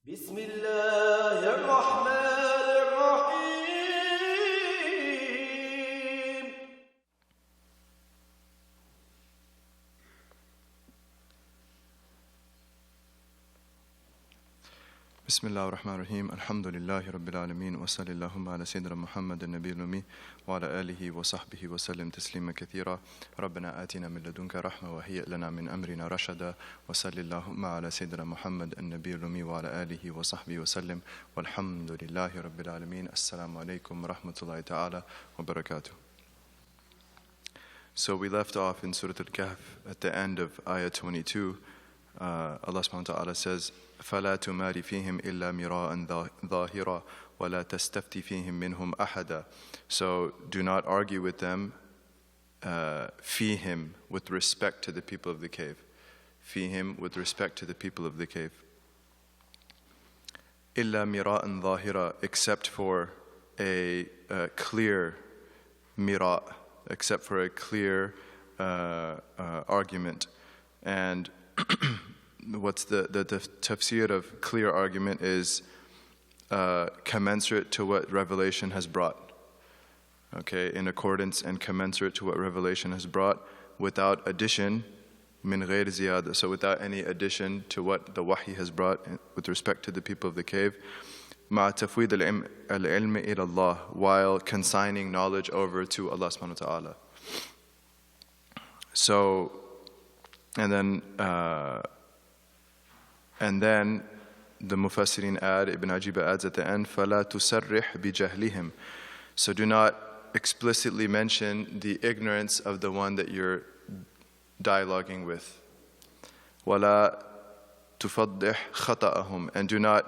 Bismillah ar-Rahman ar-Rahim. Bismillah ar-Rahman ar-Rahim. Alhamdulillahi Rabbil Alameen. Wa sallallahu ala Sayyidina Muhammad an-Nabiyyil Ummi wa ala alihi wa sahbihi wa sallim taslima kathira. Rabbana atina min ladunka rahma wa hayyi' lana min amrina rashada. Wa sallallahu ala Sayyidina Muhammad an-Nabiyyil Ummi wa ala alihi wa sahbihi wa sallim. Walhamdulillahi Rabbil Alameen. Assalamu alaikum wa rahmatullahi ta'ala wa barakatuh. So we left off in Surah al-Kahf at the end of Ayah 22. Allah subhanahu wa ta'ala says, فَلَا تُمَارِ فِيهِمْ إِلَّا مِرَاءً ظَاهِرًا وَلَا تَسْتَفْتِ فِيهِمْ مِنْهُمْ أَحَدًا. So do not argue with them, فِيهِمْ, with respect to the people of the cave. فِيهِمْ, with respect to the people of the cave. إِلَّا مِرَاءً ظَاهِرًا, except for a clear miraa, except for a clear argument. And what's the tafsir of clear argument is commensurate to what revelation has brought. Okay, in accordance and commensurate to what revelation has brought, without addition, min ghayr ziyada, so without any addition to what the wahi has brought with respect to the people of the cave, ma tafwid al-ilm ila Allah, while consigning knowledge over to Allah subhanahu wa ta'ala. So, and then the Mufassirin add, Ibn Ajiba adds at the end, فَلَا تُسَرِّحْ بِجَهْلِهِمْ. So do not explicitly mention the ignorance of the one that you're dialoguing with. وَلَا تُفَضِّحْ خَطَأَهُمْ. And do not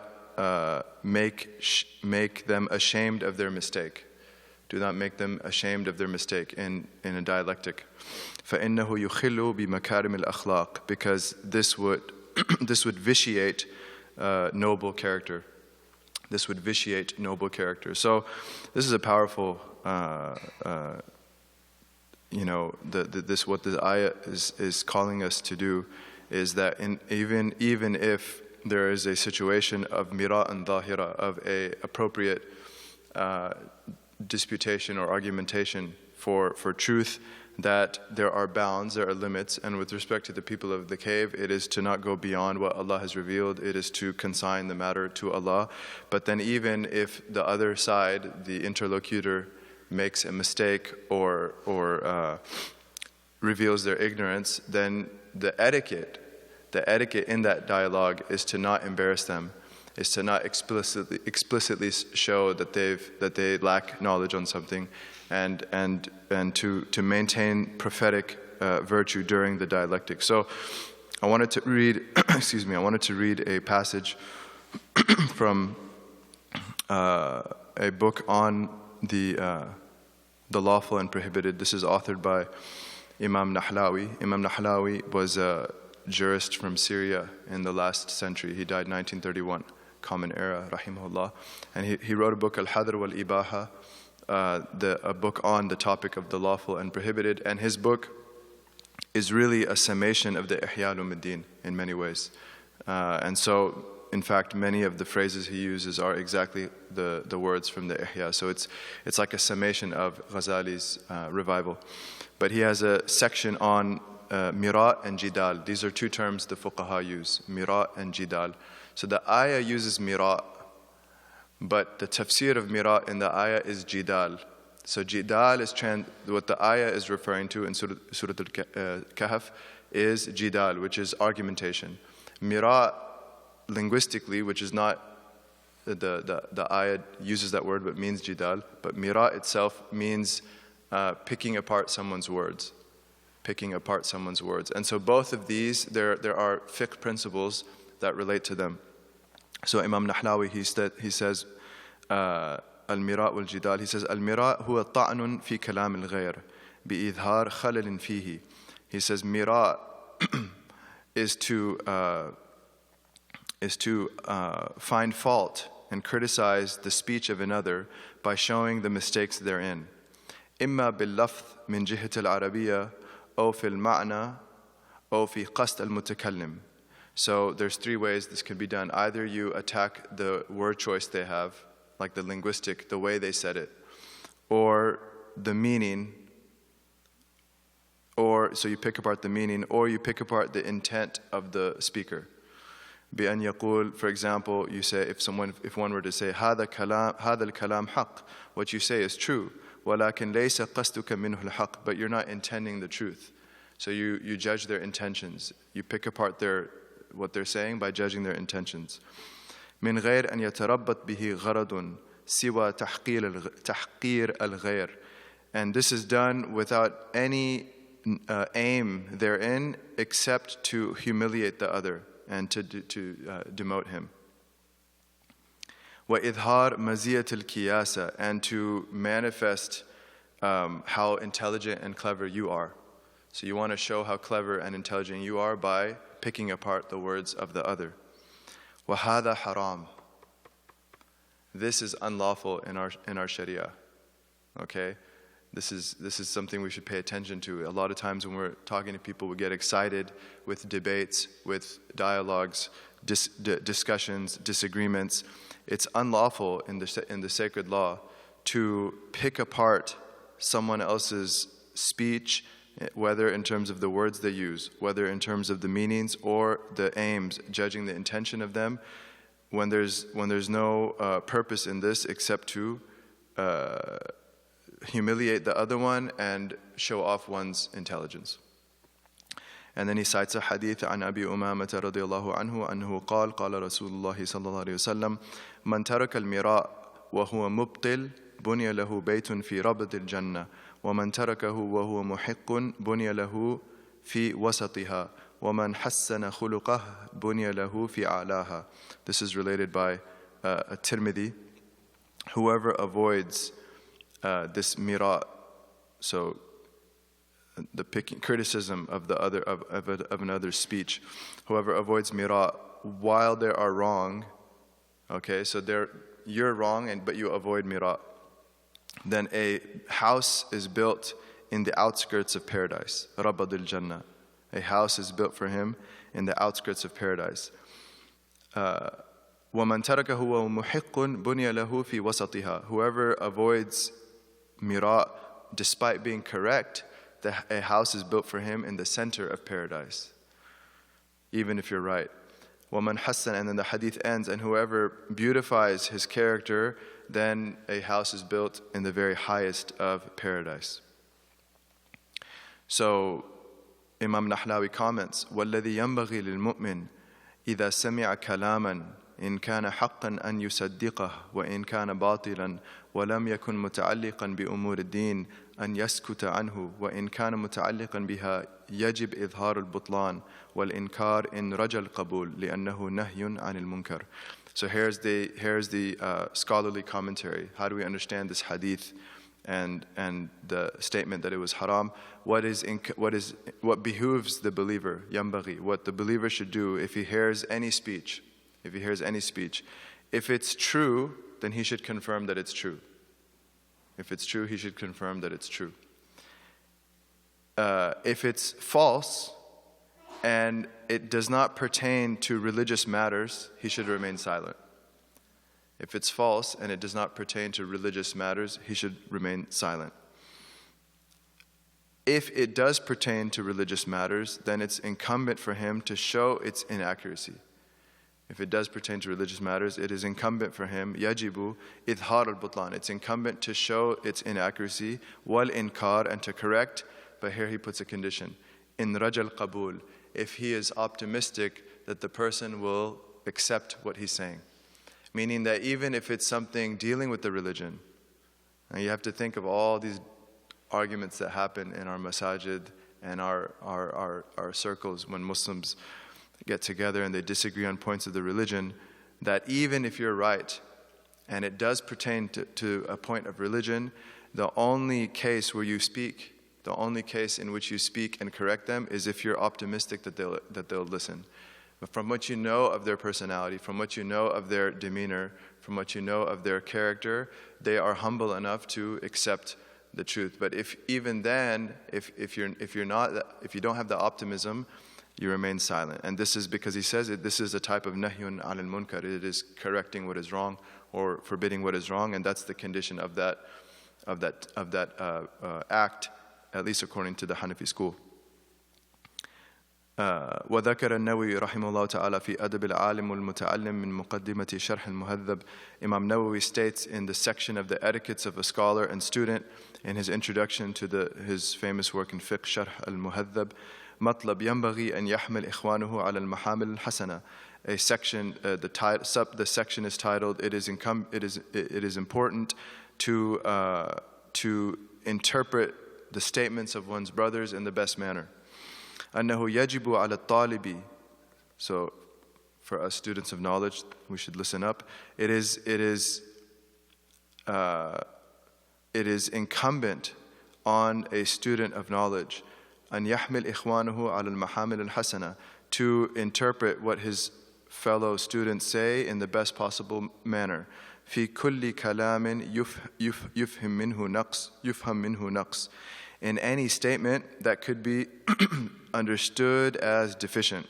make them ashamed of their mistake. Do not make them ashamed of their mistake in a dialectic. فَإِنَّهُ يُخِلُّ بِمَكَارِمِ الْأَخْلَاقِ. Because this would vitiate noble character. This would vitiate noble character. So this is a powerful, what the ayah is calling us to do is that even if there is a situation of miraa and dhahira, of a appropriate disputation or argumentation for truth, that there are bounds, there are limits, and with respect to the people of the cave, it is to not go beyond what Allah has revealed, it is to consign the matter to Allah. But then even if the other side, the interlocutor, makes a mistake or reveals their ignorance, then the etiquette in that dialogue is to not embarrass them, is to not explicitly show that they lack knowledge on something, and to maintain prophetic virtue during the dialectic. So I wanted to read a passage from a book on the lawful and prohibited. This is authored by Imam Nahlawi. Imam Nahlawi was a jurist from Syria in the last century. He died 1931, Common Era, rahimahullah. And he wrote a book, Al-Hadr wal-Ibaha, a book on the topic of the lawful and prohibited. And his book is really a summation of the Ihya al-Uddin in many ways. And so, in fact, many of the phrases he uses are exactly the words from the Ihya. So it's like a summation of Ghazali's revival. But he has a section on Miraa and Jidaal. These are two terms the fuqaha use, Miraa and Jidaal. So the ayah uses Miraa, but the tafsir of Miraa in the ayah is Jidaal. So Jidaal is what the ayah is referring to in Surah al-Kahf is Jidaal, which is argumentation. Miraa, linguistically, which is not the ayah uses that word but means Jidaal, but Miraa itself means picking apart someone's words. And so both of these, there are fiqh principles that relate to them. So Imam Nahlawi, he says, al-Miraa wal-Jidaal, he says, al-Miraa huwa ta'nun fi kalam al-ghayr bi-idhar khalalin fihi. He says, Miraa is to find fault and criticize the speech of another by showing the mistakes therein. إما باللفظ من جهة العربية أو في المعنى أو في قصد المتكلم. So there's three ways this can be done. Either you attack the word choice they have, like the linguistic, the way they said it, or the meaning, or so you pick apart the meaning, or you pick apart the intent of the speaker. بأن يقول, for example, you say, if one were to say, هذا الكلام حق, what you say is true, ولكن ليس قصدك منه الحق, but you're not intending the truth. So you judge their intentions. You pick apart what they're saying by judging their intentions. من غير أن يتربط به غرض سوى تحقير الغير. And this is done without any aim therein except to humiliate the other and to demote him. وإظهار مزية الكياسة, and to manifest how intelligent and clever you are. So you want to show how clever and intelligent you are by picking apart the words of the other. وَهَذَا haram. This is unlawful in our Sharia. Okay? This is something we should pay attention to. A lot of times when we're talking to people, we get excited with debates, with dialogues, discussions, disagreements. It's unlawful in the sacred law to pick apart someone else's speech, whether in terms of the words they use, whether in terms of the meanings or the aims, judging the intention of them, when there's no purpose in this except to humiliate the other one and show off one's intelligence. And then he cites a hadith عن أبي أمامة رضي الله عنه أنه قال رسول الله صلى الله عليه وسلم من ترك المراء وهو مبطل بني له بيت في ربض الجنة ومن تركه وهو محق بني له في وسطها ومن حسن خلقه بني له في أعلاها. This is related by Tirmidhi. Whoever avoids this Miraa, so the criticism of the other of another's speech, whoever avoids Miraa while they are wrong, okay, so you're wrong but you avoid Miraa, then a house is built in the outskirts of paradise. Rabad al-Jannah. A house is built for him in the outskirts of paradise. وَمَنْ تَرَكَهُ وَمُحِقٌ بُنِيَ لَهُ فِي وَسَطِهَا. Whoever avoids Miraa despite being correct, a house is built for him in the center of paradise, even if you're right. وَمَنْ حَسَّنَ, and then the hadith ends, and whoever beautifies his character, then a house is built in the very highest of paradise. So Imam Nahlawi comments, وَالَّذِي يَنْبَغِي لِلْمُؤْمِنِ إِذَا سَمِعَ كَلَامًا إن كان حقا أن يصدقه وإن كان باطلا ولم يكن متعلقا بأمور الدين أن يسكت عنه وإن كان متعلقا بها يجب إظهار البطلان والإنكار إن رجى القبول لأنه نهي عن المنكر. So here's the scholarly commentary. How do we understand this hadith and the statement that it was haram? What behooves the believer, ينبغي, what the believer should do if he hears any speech. If it's true, then he should confirm that it's true. If it's true, he should confirm that it's true. If it's false and it does not pertain to religious matters, he should remain silent. If it's false and it does not pertain to religious matters, he should remain silent. If it does pertain to religious matters, then it's incumbent for him to show its inaccuracy. If it does pertain to religious matters, it is incumbent for him, yajibu idhar al-butlan. It's incumbent to show its inaccuracy, wal inkar, and to correct. But here he puts a condition, in rajal qabul, if he is optimistic that the person will accept what he's saying. Meaning that even if it's something dealing with the religion, and you have to think of all these arguments that happen in our masajid and our circles when Muslims get together and they disagree on points of the religion, that even if you're right and it does pertain to a point of religion, the only case in which you speak and correct them is if you're optimistic that they'll listen. But from what you know of their personality, from what you know of their demeanor, from what you know of their character, they are humble enough to accept the truth. But if even then, if you don't have the optimism, You remain silent. And this is because he says this is a type of nahyun anil munkar. It is correcting what is wrong or forbidding what is wrong, and that's the condition of that act, at least according to the Hanafi school. وذكر النووي رحمه الله تعالى في أدب العالم والمتعلم من مقدمة شرح المهذب. Imam Nawawi states in the section of the etiquettes of a scholar and student in his introduction to his famous work in fiqh, شرح المهذب, مطلب ينبغي أن يحمل إخوانه على المحامل الحسنة. A section, the section is titled, it is important to interpret the statements of one's brothers in the best manner. أنه يجب على الطالب. So, for us students of knowledge, we should listen up. It is incumbent on a student of knowledge أن يحمل إخوانه على المحامل الحسنة, to interpret what his fellow students say in the best possible manner. في كل كلام يفهم منه نقص. In any statement that could be understood as deficient.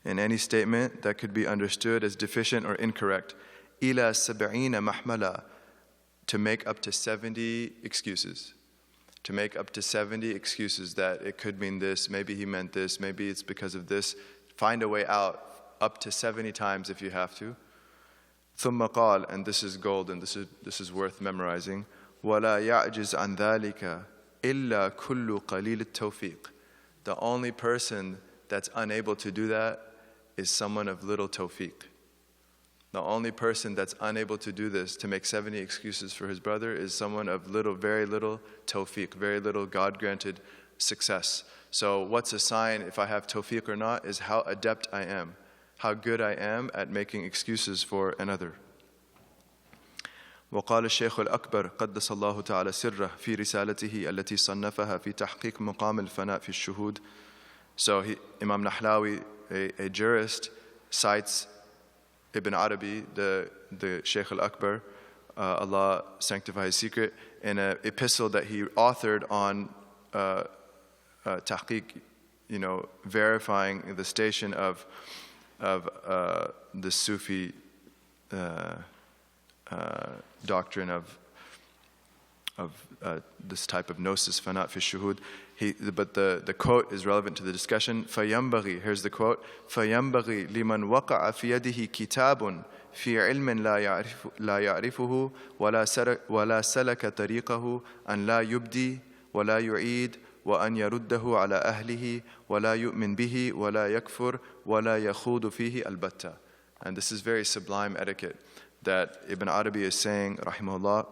In any statement that could be understood as deficient or incorrect. إلى 70 محملة, to make up to 70 excuses. To make up to 70 excuses that it could mean this, maybe he meant this, maybe it's because of this. Find a way out up to 70 times if you have to. ثم قال, and this is gold and this is worth memorizing. ولا يعجز عن ذلك إلا كل قليل التوفيق. The only person that's unable to do that is someone of little tawfiq. The only person that's unable to do this, to make 70 excuses for his brother, is someone of very little tawfiq, very little God-granted success. So what's a sign if I have tawfiq or not is how adept I am, how good I am at making excuses for another. وقال الشيخ الأكبر قدس الله تعالى سره في رسالته التي صنفها في تحقيق مقام الفناء في الشهود. So Imam Nahlawi, a jurist, cites Ibn Arabi, the Shaykh al-Akbar, Allah sanctify his secret, in an epistle that he authored on tahqiq, verifying the station of the Sufi doctrine of this type of gnosis, fanat fi shuhud. But the quote is relevant to the discussion. فَيَنْبَغِي, here's the quote, فَيَنْبَغِي لِمَنْ وَقَعَ فِي يَدِهِ كِتَابٌ فِي عِلْمٍ لَا يَعْرِفُهُ وَلَا سَلَكَ طَرِيقَهُ أَنْ لَا يُبْدِي وَلَا يُعِيدْ وأن يرده على أهله ولا يؤمن به ولا يكفر ولا يخوض فيه البتة. And this is very sublime etiquette that Ibn Arabi is saying, rahimahullah,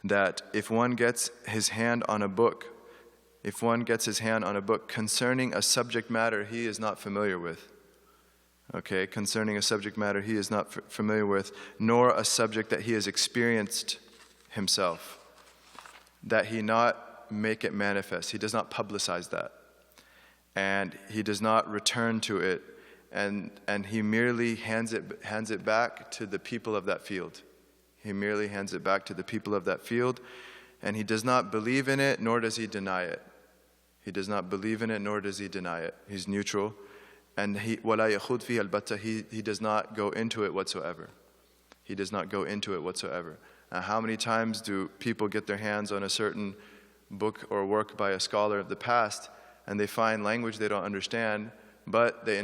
that if one gets his hand on a book concerning a subject matter he is not familiar with, concerning a subject matter he is not familiar with, nor a subject that he has experienced himself, that he not make it manifest. He does not publicize that. And he does not return to it. And he merely hands it back to the people of that field. He merely hands it back to the people of that field. And he does not believe in it, nor does he deny it. He does not believe in it, nor does he deny it. He's neutral. And وَلَا يَخُوض فِيهَ الْبَتَّةِ, he does not go into it whatsoever. He does not go into it whatsoever. Now, how many times do people get their hands on a certain book or work by a scholar of the past, and they find language they don't understand, but they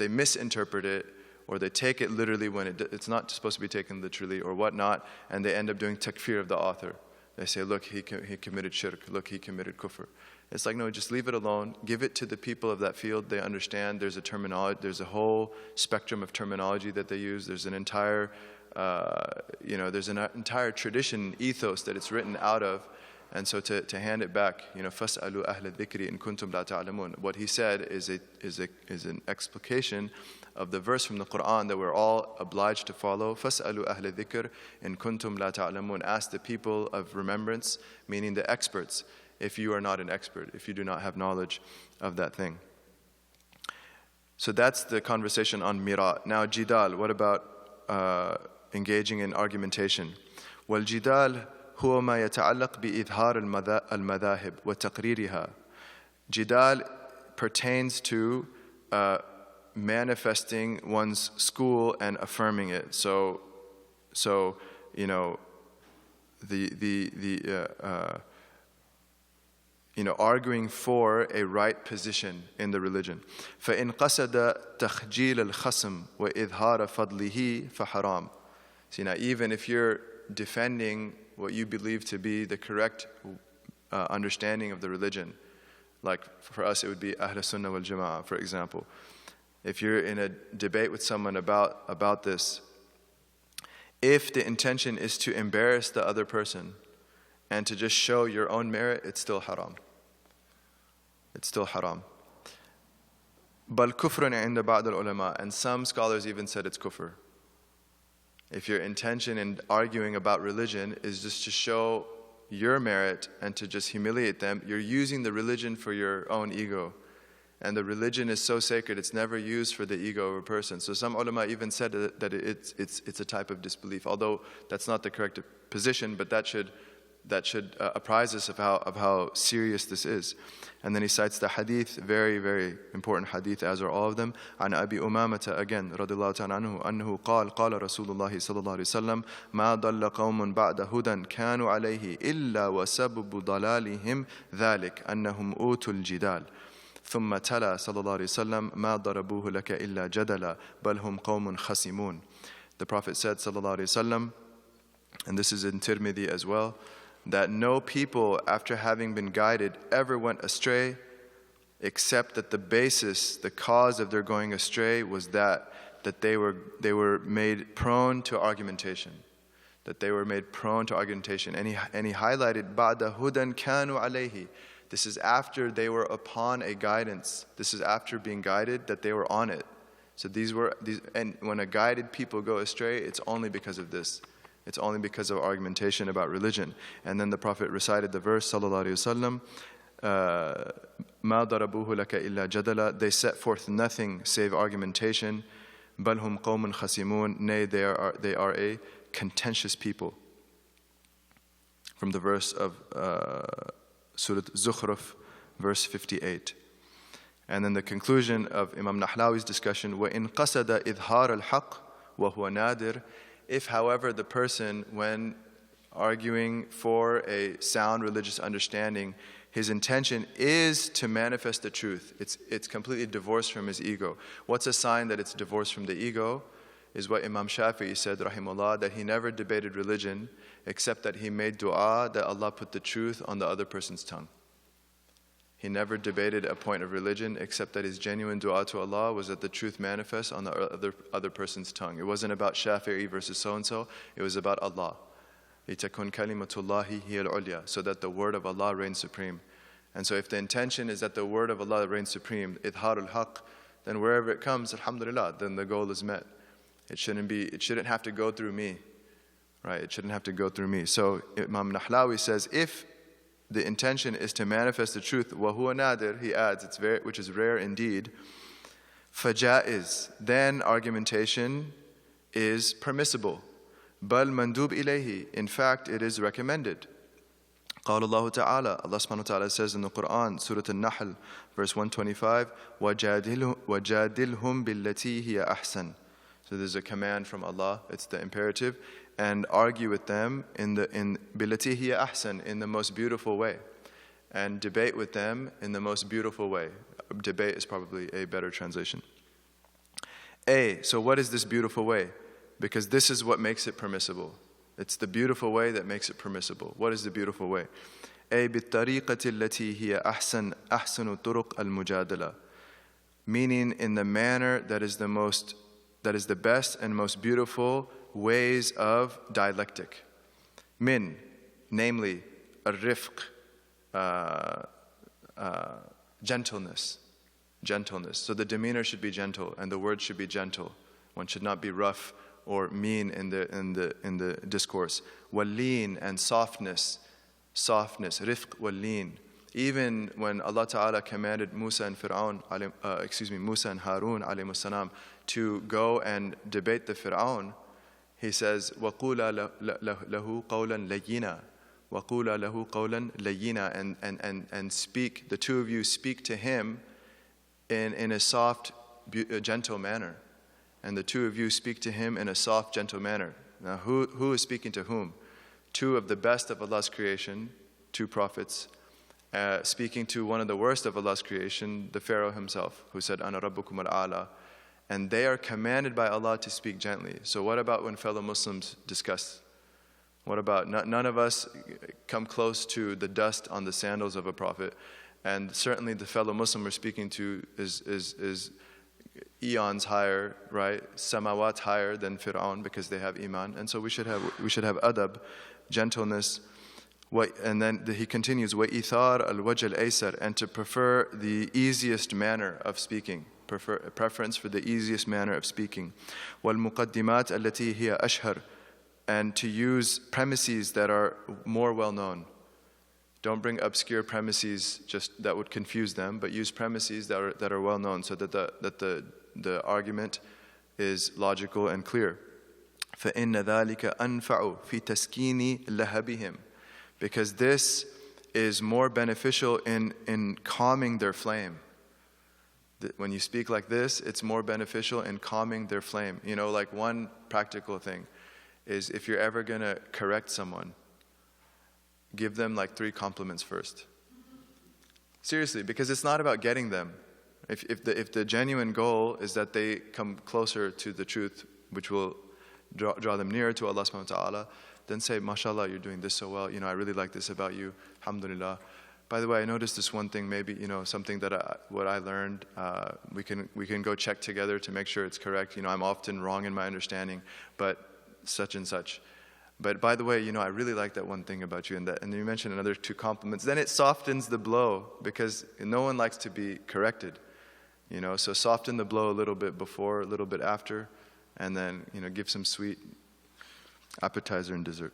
misinterpret it, or they take it literally when it's not supposed to be taken literally, or whatnot, and they end up doing takfir of the author. They say, look, he committed shirk, look, he committed kufr. It's like, no, just leave it alone. Give it to the people of that field. They understand. There's a terminology. There's a whole spectrum of terminology that they use. There's an entire, tradition, ethos that it's written out of. And so to hand it back, فَاسْأَلُوا أَهْلَ الذِّكْرِ إِن كُنْتُمْ لَا تَعْلَمُونَ. What he said is an explication of the verse from the Quran that we're all obliged to follow. فَاسْأَلُوا أَهْلَ الذِّكْرِ إِن كُنْتُمْ لَا تَعْلَمُونَ. Ask the people of remembrance, meaning the experts, if you are not an expert, if you do not have knowledge of that thing. So that's the conversation on Miraa. Now Jidaal, what about engaging in argumentation? وَالْجِدَالِ هو ما يتعلق بإظهار المذاهب وتقريرها. Jidaal pertains to manifesting one's school and affirming it. So you know, arguing for a right position in the religion. فَإِنْ قَصَدَ تَخْجِيلَ الْخَصْمِ وَإِظْهَارَ فَضْلِهِ فَحَرَامٌ. See, now even if you're defending what you believe to be the correct understanding of the religion, like for us it would be Ahl Sunnah wal Jama'ah, for example. If you're in a debate with someone about this, if the intention is to embarrass the other person and to just show your own merit, it's still haram. It's still haram. بَلْ كُفْرٌ عِنْدَ بَعْضِ الْعُلَمَاء. And some scholars even said it's kufr. If your intention in arguing about religion is just to show your merit and to just humiliate them, you're using the religion for your own ego. And the religion is so sacred, it's never used for the ego of a person. So some ulama even said that it's a type of disbelief, although that's not the correct position, but that should apprise us of how serious this is. And then he cites the hadith, very, very important hadith, as are all of them. عن أبي أمامة again, رضي الله تعالى عنه, أنه قال رسول الله صلى الله عليه وسلم ما ضل قوم بعد هدى كانوا عليه إلا وسبب ضلالهم ذلك أنهم أوتوا الجدال. ثم تلا صلى الله عليه وسلم ما ضربوه لك إلا جدلا بل هم قوم خصمون. The Prophet said صلى الله عليه وسلم, and this is in Tirmidhi as well, that no people after having been guided ever went astray, except that the basis, the cause of their going astray was that they were made prone to argumentation. That they were made prone to argumentation. And he highlighted بعد هدى كانوا عليه. This is after they were upon a guidance. This is after being guided that they were on it. So these, and when a guided people go astray, it's only because of this. It's only because of argumentation about religion. And then the Prophet recited the verse, sallallahu alaihi wasallam, مَا ضَرَبُوهُ لَكَ إِلَّا جَدَلًا. They set forth nothing save argumentation. بَلْ هُمْ قَوْمٌ خَصِمُونَ. Nay, they are a contentious people. From the verse of Surah Zukhruf, verse 58. And then the conclusion of Imam Nahlawi's discussion, وَإِنْ قَصَدَ إِظْهَارَ الْحَقِّ وَهُوَ نَادِرٌ. If, however, the person, when arguing for a sound religious understanding, his intention is to manifest the truth, it's completely divorced from his ego. What's a sign that it's divorced from the ego? Is what Imam Shafi'i said, rahimahullah, that he never debated religion except that he made dua that Allah put the truth on the other person's tongue. He never debated a point of religion except that his genuine dua to Allah was that the truth manifests on the other person's tongue. It wasn't about Shafi'i versus so-and-so, it was about Allah. لِتَكُنْ كَلِمَةُ اللَّهِ هِيَ الْعُلْيَا. So that the word of Allah reigns supreme. And so if the intention is that the word of Allah reigns supreme, إِظْهَارُ الْحَقِّ, then wherever it comes, alhamdulillah, then the goal is met. It shouldn't have to go through me. Right? It shouldn't have to go through me. So Imam Nahlawi says, if the intention is to manifest the truth, وَهُوَ نَادِرٌ, he adds, which is rare indeed, فَجَائِز, then argumentation is permissible. بَلْ مَنْدُوبْ إِلَيْهِ, in fact, it is recommended. قال الله تعالى, Allah subhanahu wa ta'ala says in the Quran, Surah al-Nahl, verse 125, وَجَادِلْهُمْ بِالَّتِي هِيَ أَحْسَنُ. So there's a command from Allah, it's the imperative, and argue with them in بِالَّتِي هِيَ أَحْسَنُ, in the most beautiful way, and debate with them in the most beautiful way. Debate is probably a better translation. So what is this beautiful way? Because this is what makes it permissible. It's the beautiful way that makes it permissible. What is the beautiful way? بِالطَّرِيقَةِ الَّتِي هِيَ أَحْسَنُ طُرُقْ الْمُجَادَلَةِ, meaning in the manner that is the best and most beautiful ways of dialectic. Namely, الرفق, gentleness. So the demeanor should be gentle and the words should be gentle. One should not be rough or mean in the discourse. Wal-lin, and softness, rifq wal-lin. Even when Allah Ta'ala commanded Musa and Harun alayhi salam to go and debate the Fir'aun, he says, وَقُولَ لَهُ قَوْلًا لَيِّنًا. وَقُولَ لَهُ قَوْلًا لَيِّنًا, and speak, the two of you speak to him in a soft, gentle manner. And the two of you speak to him in a soft, gentle manner. Now, who is speaking to whom? Two of the best of Allah's creation, two prophets, speaking to one of the worst of Allah's creation, the Pharaoh himself, who said, Ana Rabbukum al-A'la. And they are commanded by Allah to speak gently. So what about when fellow Muslims discuss? What about none of us come close to the dust on the sandals of a prophet, and certainly the fellow Muslim we're speaking to is eons higher, right? Samawat higher than Fir'aun because they have Iman, and so we should have adab, gentleness. And then he continues, وَإِثَارَ الْوَجْهِ الْأَيْسَرِ, and to prefer the easiest manner of speaking. Preference for the easiest manner of speaking. وَالْمُقَدِّمَاتِ الَّتِي هِيَ أَشْهَرُ, and to use premises that are more well known. Don't bring obscure premises just that would confuse them, but use premises that are well known, so that the argument is logical and clear. فَإِنَّ ذَلِكَ أَنْفَعُ فِي تَسْكِينِ لَهَبِهِمْ, because this is more beneficial in calming their flame. When you speak like this, it's more beneficial in calming their flame. You know, like one practical thing is, if you're ever going to correct someone, give them like 3 compliments first. Seriously, because it's not about getting them. If the genuine goal is that they come closer to the truth, which will draw them nearer to Allah subhanahu wa ta'ala, then say, MashaAllah, you're doing this so well. You know, I really like this about you. Alhamdulillah. By the way, I noticed this one thing, maybe, you know, something that what I learned, we can go check together to make sure it's correct. You know, I'm often wrong in my understanding, but such and such. But by the way, you know, I really like that one thing about you, and you mentioned another 2 compliments. Then it softens the blow, because no one likes to be corrected. You know, so soften the blow a little bit before, a little bit after, and then, you know, give some sweet appetizer and dessert.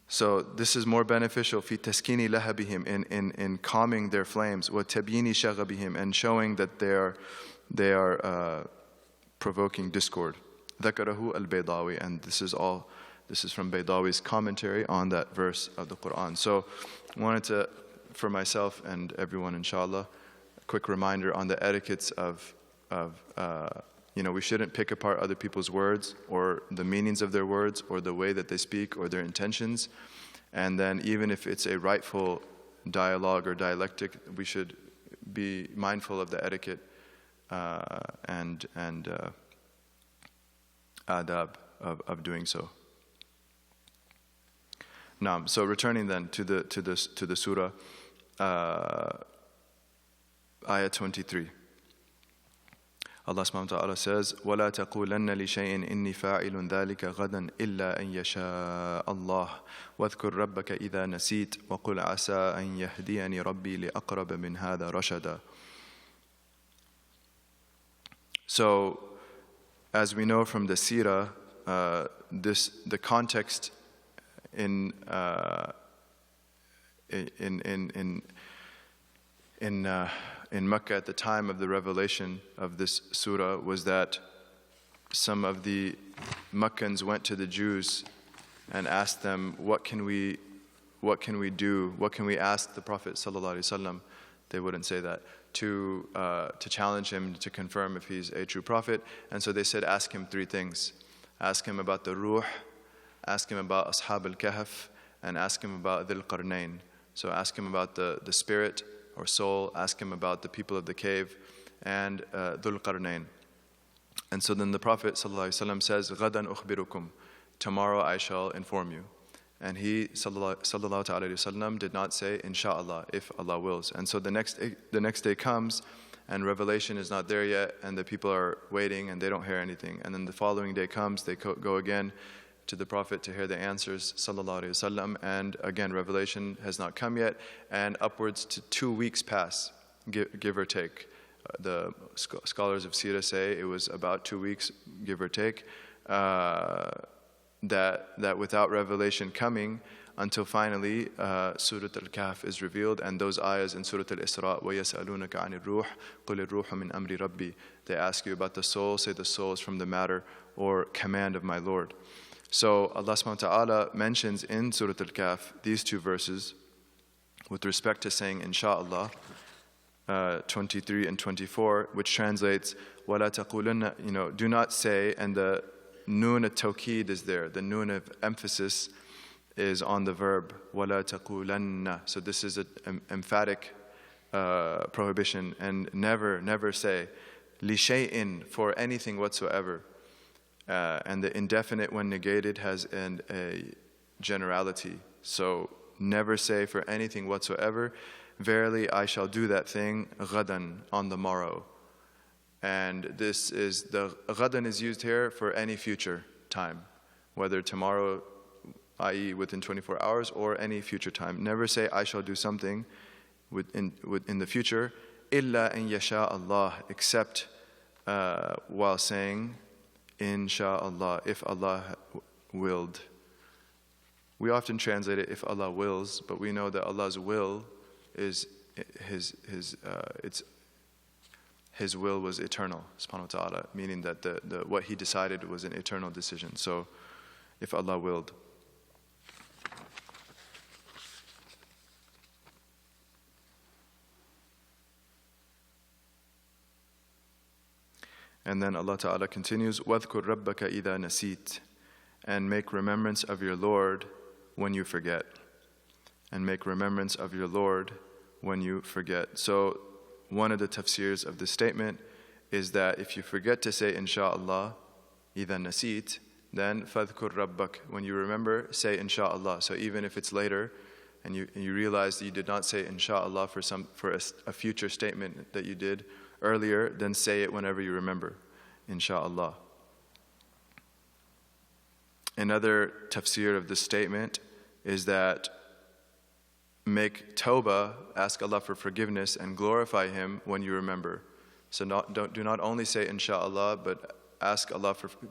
So this is more beneficial في تسكين لهبهم, in calming their flames, وتبيين شغبهم, and showing that they are provoking discord. ذكره البيضاوي, and this is from Baydawi's commentary on that verse of the Quran. So I wanted to, for myself and everyone, inshallah, a quick reminder on the etiquettes of you know, we shouldn't pick apart other people's words or the meanings of their words or the way that they speak or their intentions. And then even if it's a rightful dialogue or dialectic, we should be mindful of the etiquette and adab of doing so. Naam. So returning then to the surah, ayah 23. Allah subhanahu wa ta'ala says, وَلَا تَقُولَنَّ لِشَيْءٍ إِنِّي فَاعِلٌ ذَلِكَ غَدًا إِلَّا أَن يَشَاءَ اللَّهُ وَاذْكُرْ رَبَّكَ إِذَا نَسِيتَ وَقُلْ عَسَىٰ أَن يَهْدِيَنِي رَبِّي لِأَقْرَبَ مِنْ هَذَا رَشَدًا. So, as we know from the seerah, the context in Mecca at the time of the revelation of this surah was that some of the Meccans went to the Jews and asked them, what can we do? What can we ask the Prophet ﷺ? They wouldn't say that. To challenge him to confirm if he's a true prophet. And so they said, ask him 3 things. Ask him about the ruh, ask him about Ashab al-Kahf, and ask him about Dhil Qarnayn. So ask him about the spirit or soul, ask him about the people of the cave, and Dhul Qarnayn. And so then the Prophet ﷺ says, غَدًا أُخْبِرُكُمْ, tomorrow I shall inform you. And he ﷺ did not say, InshaAllah, if Allah wills. And so the next day comes, and revelation is not there yet, and the people are waiting, and they don't hear anything. And then the following day comes, they go again to the Prophet to hear the answers, ﷺ, and again, revelation has not come yet, and upwards to 2 weeks pass, give or take. The scholars of Sirah say it was about 2 weeks, give or take, that without revelation coming, until finally Surah al-Kahf is revealed, and those ayahs in Surah al-Isra, وَيَسْأَلُونَكَ عَنِ الرُّوحِ قُلِ الرُّوحُ مِنْ أَمْرِ رَبِّي. They ask you about the soul, say the soul is from the matter or command of my Lord. So Allah subhanahu wa ta'ala mentions in Surah al-Kahf these 2 verses with respect to saying InshaAllah, 23 and 24, which translates وَلَا تَقُولَنَّ, do not say, and the noon at-tawkid is there. The noon of emphasis is on the verb وَلَا تَقُولَنَّ. So this is an emphatic prohibition, and never say لِشَيْءٍ, for anything whatsoever. And the indefinite, when negated, has a generality. So never say for anything whatsoever, verily I shall do that thing ghadan, on the morrow. And this is, the ghadan is used here for any future time, whether tomorrow, i.e. within 24 hours, or any future time. Never say I shall do something in the future, illa an yasha Allah, except while saying InshaAllah, if Allah willed. We often translate it if Allah wills, but we know that Allah's will is His will was eternal, subhanahu wa ta'ala, meaning that what He decided was an eternal decision. So, if Allah willed. And then Allah Ta'ala continues, وَاذْكُرْ رَبَّكَ إِذَا نَسِيتَ, and make remembrance of your Lord when you forget. And make remembrance of your Lord when you forget. So one of the tafsirs of this statement is that if you forget to say InshaAllah, إِذَا نَسِيتَ, then فَاذْكُرْ رَبَّكَ, when you remember, say InshaAllah. So even if it's later, and you realize that you did not say InshaAllah for a future statement that you did earlier, then say it whenever you remember, InshaAllah. Another tafsir of this statement is that make tawbah, ask Allah for forgiveness, and glorify Him when you remember. So do not only say InshaAllah, but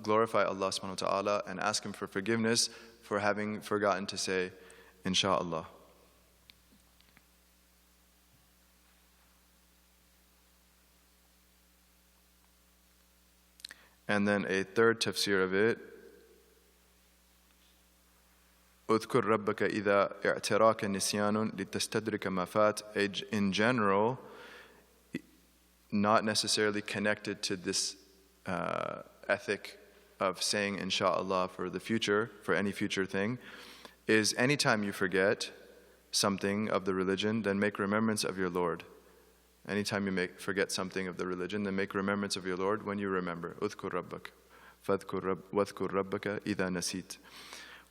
glorify Allah subhanahu wa ta'ala, and ask Him for forgiveness for having forgotten to say InshaAllah. And then a third tafsir of it, اذكر ربك إذا اعتراك نسيان لتستدرك ما فات. In general, not necessarily connected to this ethic of saying InshaAllah for the future, for any future thing, is anytime you forget something of the religion, then make remembrance of your Lord. Anytime you forget something of the religion, then make remembrance of your Lord when you remember. اذكر ربك واذكر ربك إذا نسيت.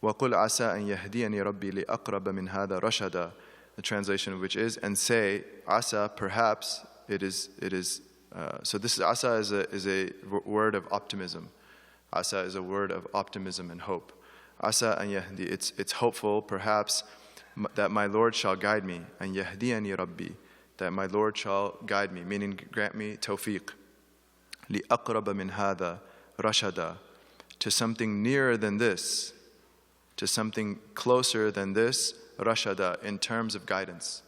وَقُلْ عَسَىٰ أَنْ يَهْدِيَنِي رَبِّي لِأَقْرَبَ مِنْ هَذَا رَشَدًا. The translation of which is, and say, asa, perhaps it is. So this asa is a word of optimism. Asa is a word of optimism and hope. Asa an yahdi, it's hopeful, perhaps, that my Lord shall guide me. An yahdiyani rabbi, that my Lord shall guide me, meaning grant me tawfiq. لِأَقْرَبَ مِنْ هَذَا رَشَدًا, to something nearer than this, to something closer than this, rashada, in terms of guidance,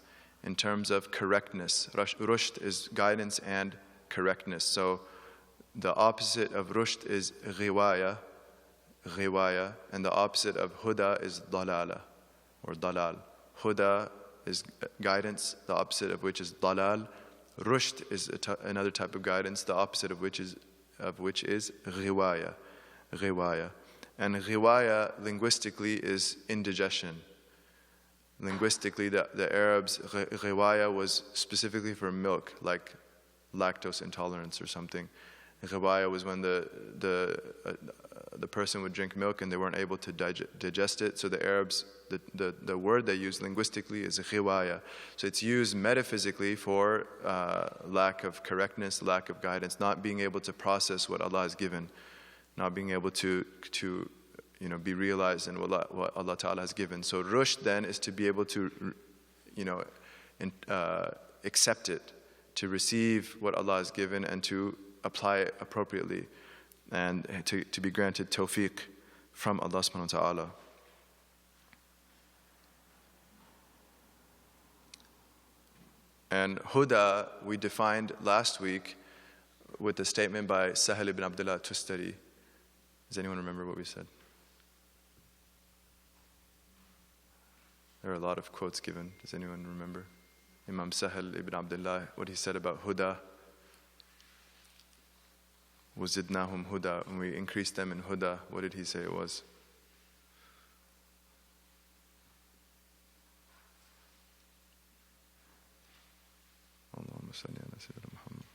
in terms of correctness. Rushd is guidance and correctness. So the opposite of rushd is ghiwaya, and the opposite of huda is dalala, or dalal. Huda is guidance, the opposite of which is dalal. Rushd is another type of guidance, the opposite of which is ghiwaya. And ghiwaya, linguistically, is indigestion. Linguistically, the Arabs, ghiwaya was specifically for milk, like lactose intolerance or something. Ghiwaya was when the person would drink milk and they weren't able to digest it. So the Arabs, the word they use linguistically is ghiwaya. So it's used metaphysically for lack of correctness, lack of guidance, not being able to process what Allah has given, not being able to be realized in what Allah Ta'ala has given. So rushd then is to be able to accept it, to receive what Allah has given and to apply it appropriately, and to be granted tawfiq from Allah subhanahu wa ta'ala. And huda we defined last week with the statement by Sahal ibn Abdullah Tustari. Does anyone remember what we said? There are a lot of quotes given. Does anyone remember? Imam Sahal ibn Abdullah, what he said about huda. وَزِدْنَاهُمْ huda. When we increased them in huda, what did he say it was? Allahumma salli ala Sayyidina Muhammad.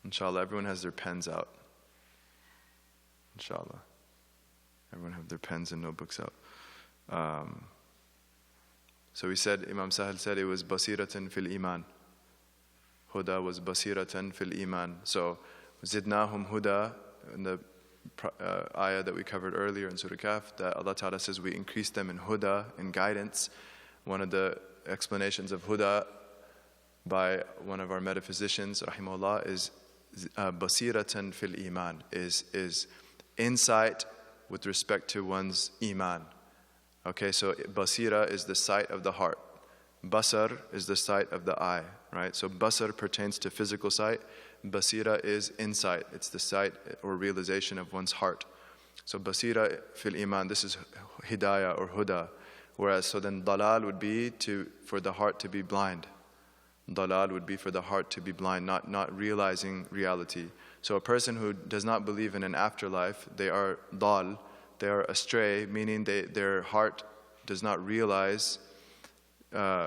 InshaAllah, everyone has their pens out. InshaAllah. Everyone have their pens and notebooks out. So we said, Imam Sahal said it was basiratan fil iman. Huda was basiratan fil iman. So, zidnahum huda, in the ayah that we covered earlier in Surah al-Kahf, that Allah Ta'ala says we increased them in huda, in guidance. One of the explanations of huda by one of our metaphysicians, rahimahullah, is basiratan fil iman, is insight with respect to one's iman. Okay, so basira is the sight of the heart. Basar is the sight of the eye, right? So basar pertains to physical sight. Basira is insight. It's the sight or realization of one's heart. So basira fil iman, this is hidayah or huda. Whereas, so then dalal would be for the heart to be blind. Dalal would be for the heart to be blind, not realizing reality. So a person who does not believe in an afterlife, they are dal, they are astray, meaning their heart does not realize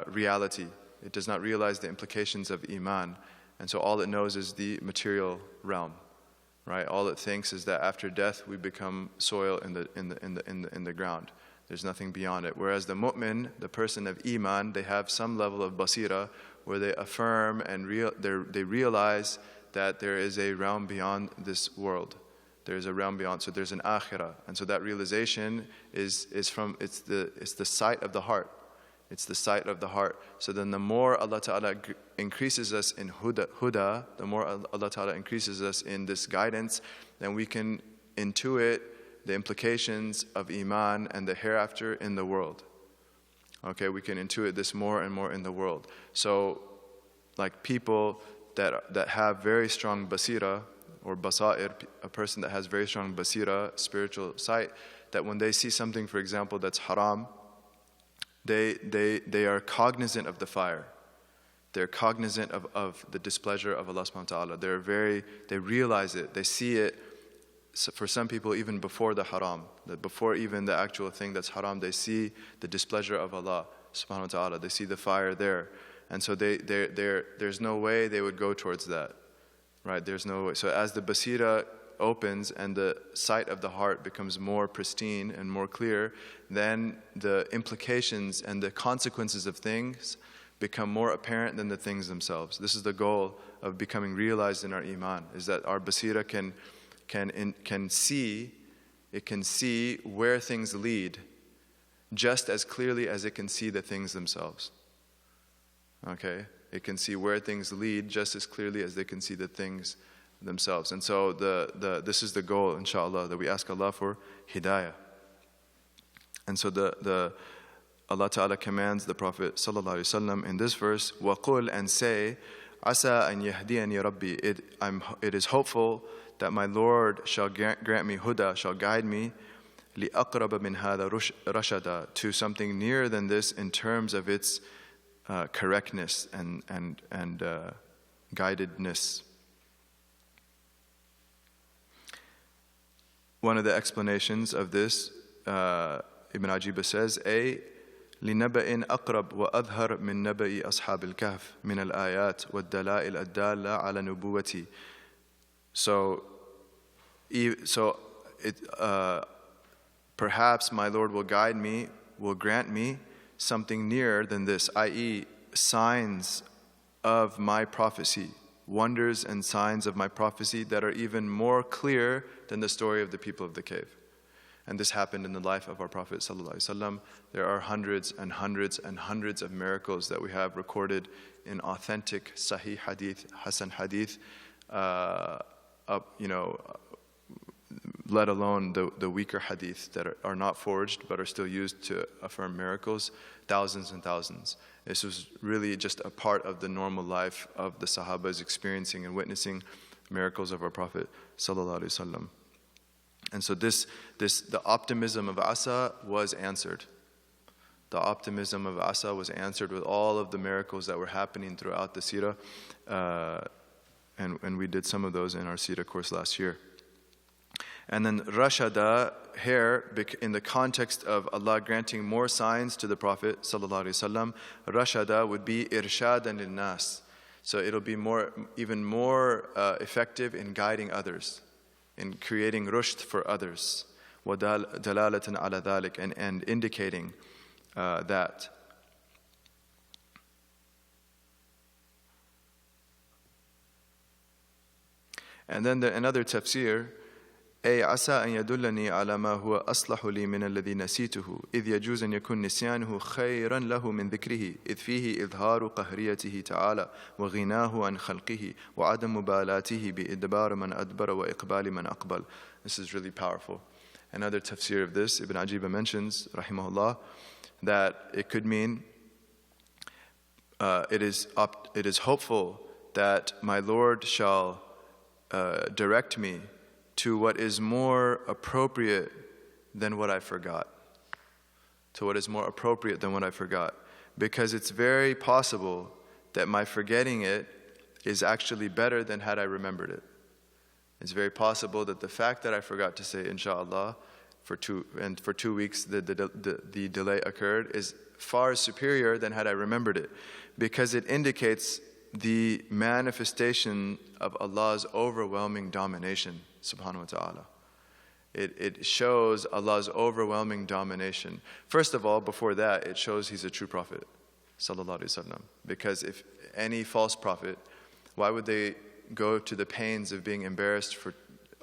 reality. It does not realize the implications of Iman. And so all it knows is the material realm, right? All it thinks is that after death we become soil in the ground. There's nothing beyond it. Whereas the mu'min, the person of Iman, they have some level of basira where they affirm and they realize that there is a realm beyond this world. There is a realm beyond, so there's an akhirah. And so that realization is the sight of the heart. It's the sight of the heart. So then the more Allah Ta'ala increases us in huda, the more Allah Ta'ala increases us in this guidance, then we can intuit the implications of Iman and the hereafter in the world. Okay, we can intuit this more and more in the world. So, like people that have very strong basira, or basair, a person that has very strong basira, spiritual sight, that when they see something, for example, that's haram, they are cognizant of the fire. They're cognizant of the displeasure of Allah subhanahu wa ta'ala. They realize it, they see it. So for some people, even before the haram, that before even the actual thing that's haram, they see the displeasure of Allah subhanahu wa ta'ala. They see the fire there. And so there's no way they would go towards that. Right? There's no way. So as the basira opens and the sight of the heart becomes more pristine and more clear, then the implications and the consequences of things become more apparent than the things themselves. This is the goal of becoming realized in our Iman, is that our basira can see where things lead just as clearly as it can see the things themselves. Okay? It can see where things lead just as clearly as they can see the things themselves. And so this is the goal, inshaAllah, that we ask Allah for hidayah. And so Allah Ta'ala commands the Prophet sallallahu alaihi wasallam in this verse, وَقُلْ, and say, عَسَىٰ أَنْ يَهْدِيَنِي رَبِّي, it is hopeful that my Lord shall grant me huda, shall guide me, لِأَقْرَبَ مِنْ هَذَا رَشَدًا, to something nearer than this in terms of its correctness and guidedness. One of the explanations of this, Ibn Ajiba says, لنبأ أقرب وأظهر من نبأ أصحاب الكهف من الآيات والدلائل الدالة على نبوتي. So perhaps my Lord will guide me, will grant me something nearer than this, i.e., signs of my prophecy, wonders and signs of my prophecy that are even more clear than the story of the people of the cave. And this happened in the life of our Prophet ﷺ. There are hundreds and hundreds and hundreds of miracles that we have recorded in authentic Sahih Hadith, Hasan Hadith, let alone the weaker Hadith that are not forged but are still used to affirm miracles, thousands and thousands. This was really just a part of the normal life of the Sahabas experiencing and witnessing miracles of our Prophet ﷺ. And so the optimism of Asa was answered. The optimism of Asa was answered with all of the miracles that were happening throughout the Seerah. And we did some of those in our Seerah course last year. And then Rashada, here, in the context of Allah granting more signs to the Prophet ﷺ, Rashada would be irshadan lin-nas. So it'll be even more effective in guiding others, in creating rushd for others. وَدَلَالَةً عَلَى ذَلِكَ, and indicating that. And then another tafsir, أي عسى أن يدلني على ما هو أصلح لي من الذي نسيته إذ يجوز أن يكون نسيانه خيرا له من ذكره إذ فيه إظهار قهريته تعالى وغناه عن خلقه وعدم مبالاته بإدبار من أدبر وإقبال من أقبل. This is really powerful. Another tafsir of this, Ibn Ajiba mentions, rahimahullah, that it could mean it is hopeful that my Lord shall direct me to what is more appropriate than what I forgot. To what is more appropriate than what I forgot. Because it's very possible that my forgetting it is actually better than had I remembered it. It's very possible that the fact that I forgot to say InshaAllah for 2 weeks the delay occurred is far superior than had I remembered it. Because it indicates the manifestation of Allah's overwhelming domination, subhanahu wa ta'ala. It shows Allah's overwhelming domination. First of all, before that, it shows He's a true prophet, sallallahu alaihi wasallam. Because if any false prophet, why would they go to the pains of being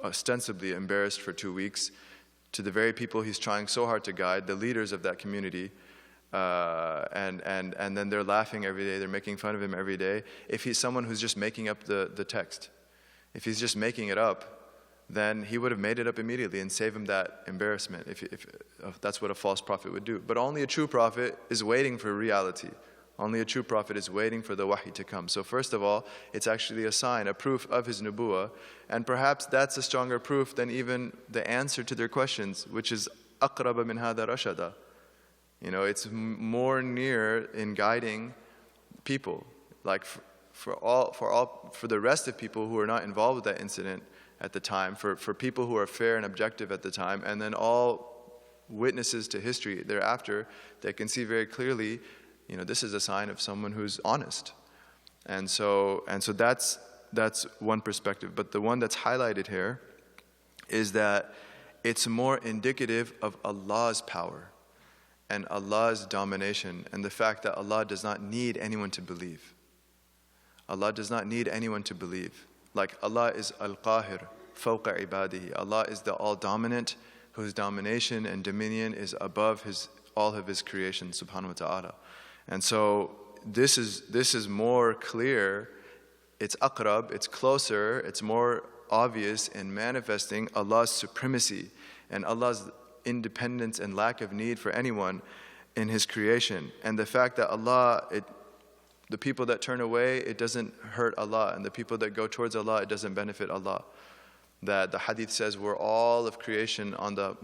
ostensibly embarrassed for 2 weeks, to the very people He's trying so hard to guide, the leaders of that community, and then they're laughing every day, they're making fun of him every day. If he's someone who's just making up the text, if he's just making it up, then he would have made it up immediately and saved him that embarrassment, if that's what a false prophet would do. But only a true prophet is waiting for reality. Only a true prophet is waiting for the wahi to come. So first of all, it's actually a sign, a proof of his nubuwah, and perhaps that's a stronger proof than even the answer to their questions, which is aqraba min hada rashada. It's more near in guiding people, like for the rest of people who are not involved with that incident at the time, for people who are fair and objective at the time, and then all witnesses to history thereafter, they can see very clearly, this is a sign of someone who's honest. And so that's one perspective. But the one that's highlighted here is that it's more indicative of Allah's power and Allah's domination, and the fact that Allah does not need anyone to believe. Allah does not need anyone to believe. Like Allah is al-Qahir, fawqa ibadihi. Allah is the all-dominant, whose domination and dominion is above all of His creation, subhanahu wa ta'ala. And so this is more clear, it's aqrab, it's closer, it's more obvious in manifesting Allah's supremacy and Allah's independence and lack of need for anyone in His creation. And the fact that Allah, the people that turn away, it doesn't hurt Allah, and the people that go towards Allah, it doesn't benefit Allah. That the hadith says we're all of creation on the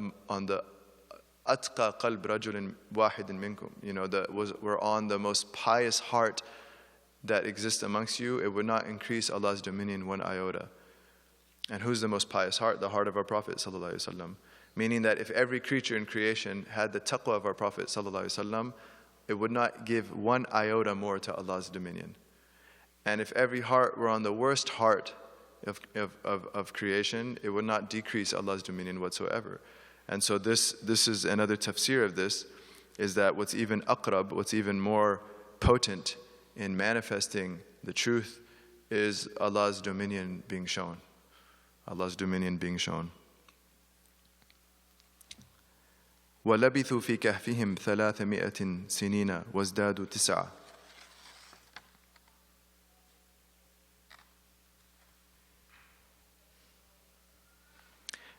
atqa qalb rajulin wahidin minkum. We're on the most pious heart that exists amongst you. It would not increase Allah's dominion one iota. And who's the most pious heart? The heart of our Prophet sallallahu alaihi wasallam. Meaning that if every creature in creation had the taqwa of our Prophet ﷺ, it would not give one iota more to Allah's dominion. And if every heart were on the worst heart of creation, it would not decrease Allah's dominion whatsoever. And so this is another tafsir of this, is that what's even aqrab, what's even more potent in manifesting the truth is Allah's dominion being shown. Allah's dominion being shown. وَلَبِثُوا فِي كَهْفِهِمْ 300 سِنِينَ وَازْدَادُوا 9.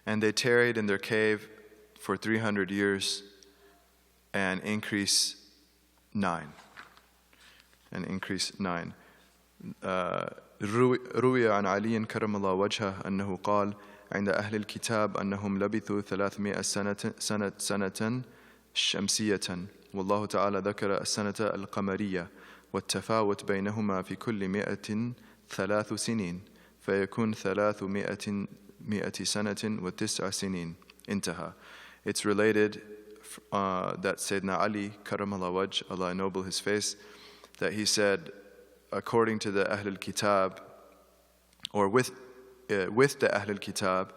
And they tarried in their cave for 300 years and increase 9. And increase 9. روي عن علي كرم الله وجهه أنه قال عند أهل الكتاب أنهم لبثوا 300 سنة شمسية والله تعالى ذكر السنة القمرية والتفاوت بينهما في كل 100 3 سنين فيكون 300 سنة و9 سنين انتهى. It's related that Sayyidina Ali, Karamallah Wajh, Allah ennoble his face, that he said, according to the Ahlul Kitab, or with the Ahlul Kitab,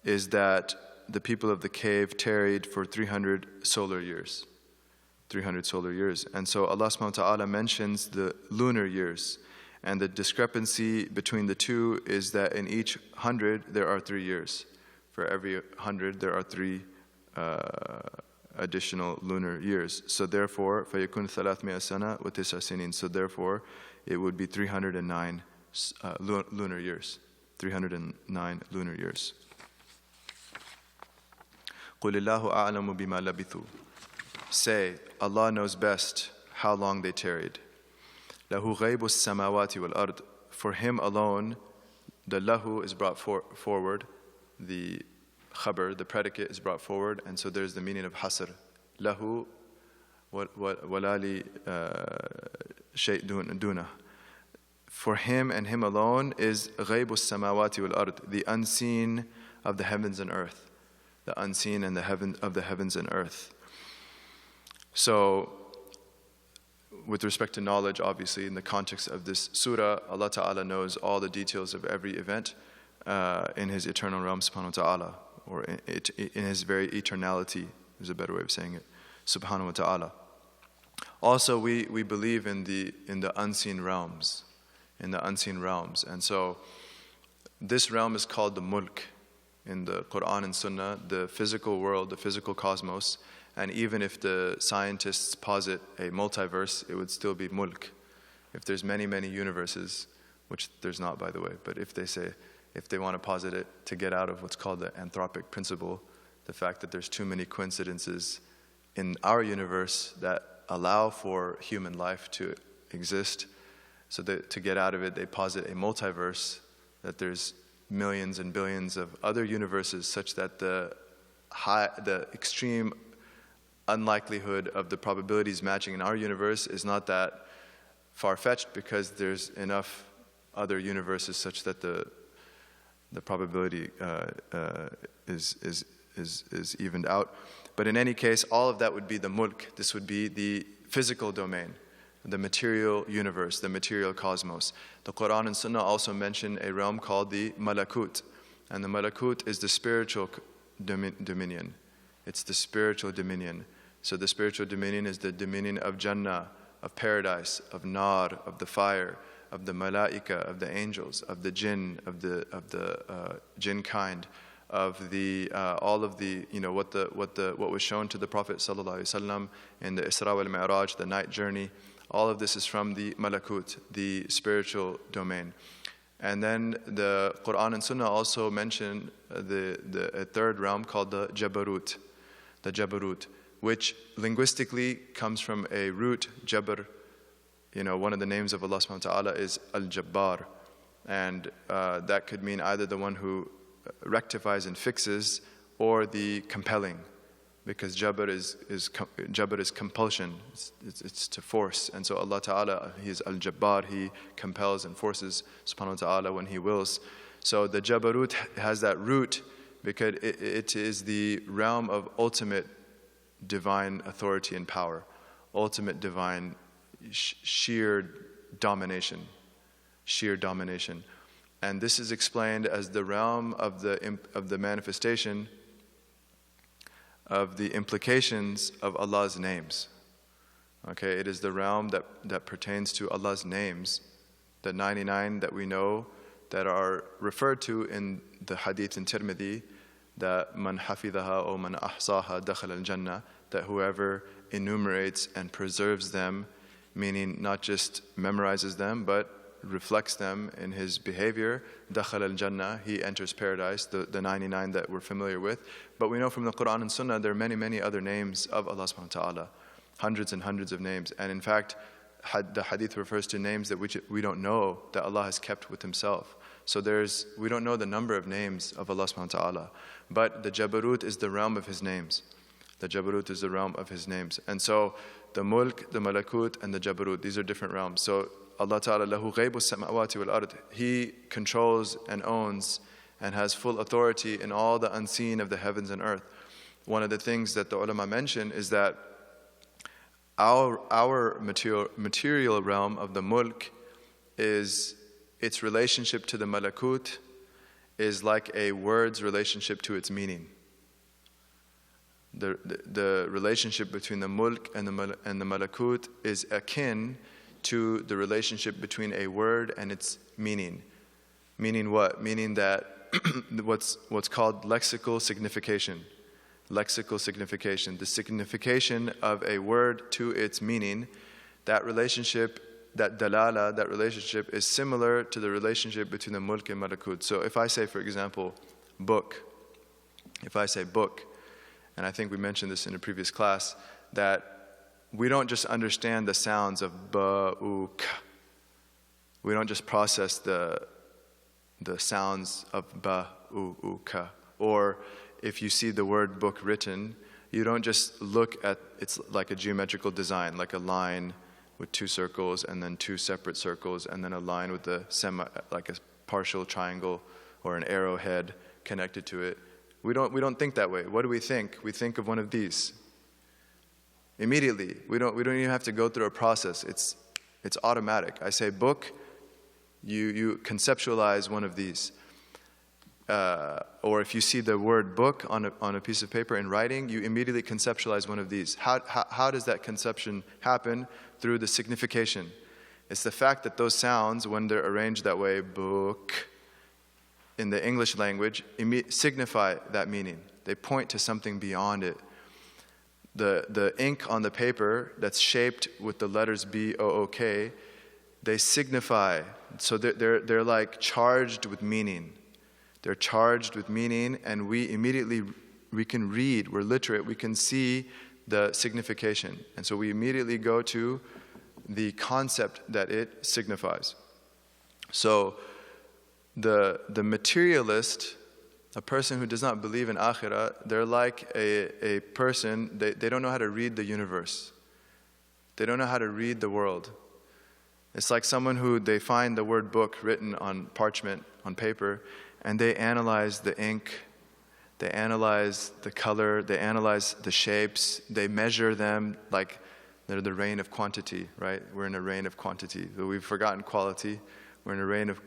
is that the people of the cave tarried for 300 solar years. 300 solar years. And so Allah subhanahu wa ta'ala mentions the lunar years. And the discrepancy between the two is that in each 100 there are 3 years. For every 100 there are 3 additional lunar years. So therefore, فَيَكُنْ 300 سَنَةً وَتِسْعَ سِنِينَ. So therefore, it would be 309 lunar years. 309 lunar years. قُلِ اللَّهُ أَعْلَمُ بِمَا لَبِثُوا. Say, Allah knows best how long they tarried. لَهُ غَيْبُ السَّمَاوَاتِ وَالْأَرْضِ. For him alone, the lahu is brought forward, the khabar, the predicate is brought forward, and so there's the meaning of hasr. Lahu walali shay duna. For him and him alone is غَيْبُ السَّمَاوَاتِ وَالْأَرْضِ, the unseen of the heavens and earth. The unseen and of the heavens and earth. So, with respect to knowledge, obviously, in the context of this surah, Allah Ta'ala knows all the details of every event in His eternal realm, subhanahu wa ta'ala, or in His very eternality, is a better way of saying it, subhanahu wa ta'ala. Also, we believe in the unseen realms, and so this realm is called the mulk in the Quran and Sunnah, the physical world, the physical cosmos. And even if the scientists posit a multiverse, it would still be mulk. If there's many, many universes, which there's not, by the way, but if they want to posit it to get out of what's called the anthropic principle, the fact that there's too many coincidences in our universe that allow for human life to exist, so that to get out of it, they posit a multiverse, that there's millions and billions of other universes, such that the extreme unlikelihood of the probabilities matching in our universe is not that far-fetched, because there's enough other universes such that the probability is evened out. But in any case, all of that would be the mulk. This would be the physical domain, the material universe, the material cosmos. The Quran and Sunnah also mention a realm called the malakut. And the malakut is the spiritual dominion. It's the spiritual dominion. So the spiritual dominion is the dominion of Jannah, of paradise, of nar, of the fire, of the malaika, of the angels, of the jinn, of the jinn kind, of the all of the what was shown to the Prophet sallallahu alaihi wasallam in the Isra wal Mi'raj, the night journey. All of this is from the malakut, the spiritual domain. And then the Quran and Sunnah also mention a third realm called the Jabarut. The Jabarut, which linguistically comes from a root, Jabr. One of the names of Allah subhanahu wa ta'ala is Al-Jabbar. And that could mean either the one who rectifies and fixes, or the compelling. Because Jabr is compulsion, it's to force. And so Allah Ta'ala, He is Al-Jabbar, He compels and forces subhanahu wa ta'ala when He wills. So the Jabarut has that root because it is the realm of ultimate divine authority and power, ultimate divine sheer domination. And this is explained as the realm of the manifestation of the implications of Allah's names. Okay, it is the realm that pertains to Allah's names, the 99 that we know that are referred to in the hadith in Tirmidhi, that man hafidhaha or man ahsaha dakhal al-jannah, that whoever enumerates and preserves them, meaning not just memorizes them, but reflects them in his behavior, dakhal al-jannah, he enters paradise, the 99 that we're familiar with. But we know from the Quran and Sunnah there are many, many other names of Allah subhanahu wa ta'ala, hundreds and hundreds of names. And in fact, the hadith refers to names that we don't know that Allah has kept with Himself. So we don't know the number of names of Allah subhanahu wa ta'ala. But the Jabarut is the realm of His names. The Jabarut is the realm of His names. And so the Mulk, the Malakut, and the Jabarut, these are different realms. So Allah ta'ala, lahu ghaybu samawati wal ard. He controls and owns and has full authority in all the unseen of the heavens and earth. One of the things that the ulama mention is that our material realm of the Mulk is its relationship to the Malakut is like a word's relationship to its meaning. The relationship between the Mulk and the Malakut is akin to the relationship between a word and its meaning. Meaning what? Meaning that what's called lexical signification. Lexical signification. The signification of a word to its meaning, that relationship, that dalala, that relationship is similar to the relationship between the Mulk and Malakut. So if I say, for example, book, and I think we mentioned this in a previous class, that we don't just understand the sounds of ba, u, ka. We don't just process the sounds of ba, u, ka. Or if you see the word book written, you don't just look at it's like a geometrical design, like a line with two circles and then two separate circles and then a line with like a partial triangle or an arrowhead connected to it. We don't think that way. What do we think? We think of one of these. Immediately. We don't even have to go through a process. It's automatic. I say book, you conceptualize one of these. Or if you see the word book on a piece of paper in writing, you immediately conceptualize one of these. How does that conception happen? Through the signification. It's the fact that those sounds, when they're arranged that way, book, in the English language, signify that meaning. They point to something beyond it. The ink on the paper that's shaped with the letters B-O-O-K, they signify. So they're like charged with meaning. They're charged with meaning, and we can read, we're literate, we can see the signification. And so we immediately go to the concept that it signifies. So the materialist, a person who does not believe in akhirah, they're like a person, they don't know how to read the universe. They don't know how to read the world. It's like someone who they find the word book written on parchment, on paper, and they analyze the ink, they analyze the color, they analyze the shapes, they measure them like they're the reign of quantity, right? We're in a reign of quantity. So we've forgotten quality. We're in a reign of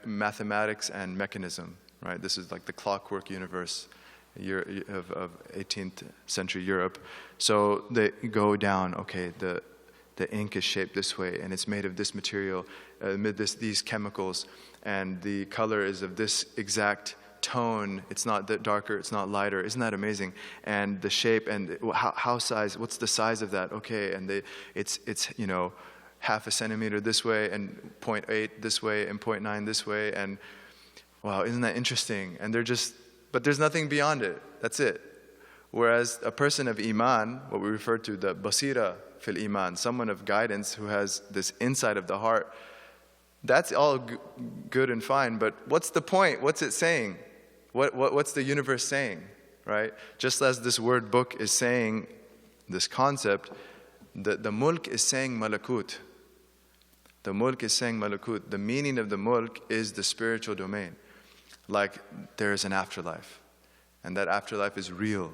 mathematics and mechanism, right? This is like the clockwork universe of 18th century Europe. So they go down, okay, the ink is shaped this way, and it's made of this material, these chemicals, and the color is of this exact tone. It's not darker, it's not lighter. Isn't that amazing? And the shape and how size, what's the size of that? Okay, and it's half a centimeter this way, and 0.8 this way, and 0.9 this way, and wow, isn't that interesting? And but there's nothing beyond it. That's it. Whereas a person of Iman, what we refer to, the basira fil Iman, someone of guidance who has this insight of the heart, that's all good and fine, but what's the point? What's it saying? What's the universe saying, right? Just as this word book is saying this concept, the mulk is saying malakut. The mulk is saying malakut. The meaning of the mulk is the spiritual domain. Like there is an afterlife, and that afterlife is real,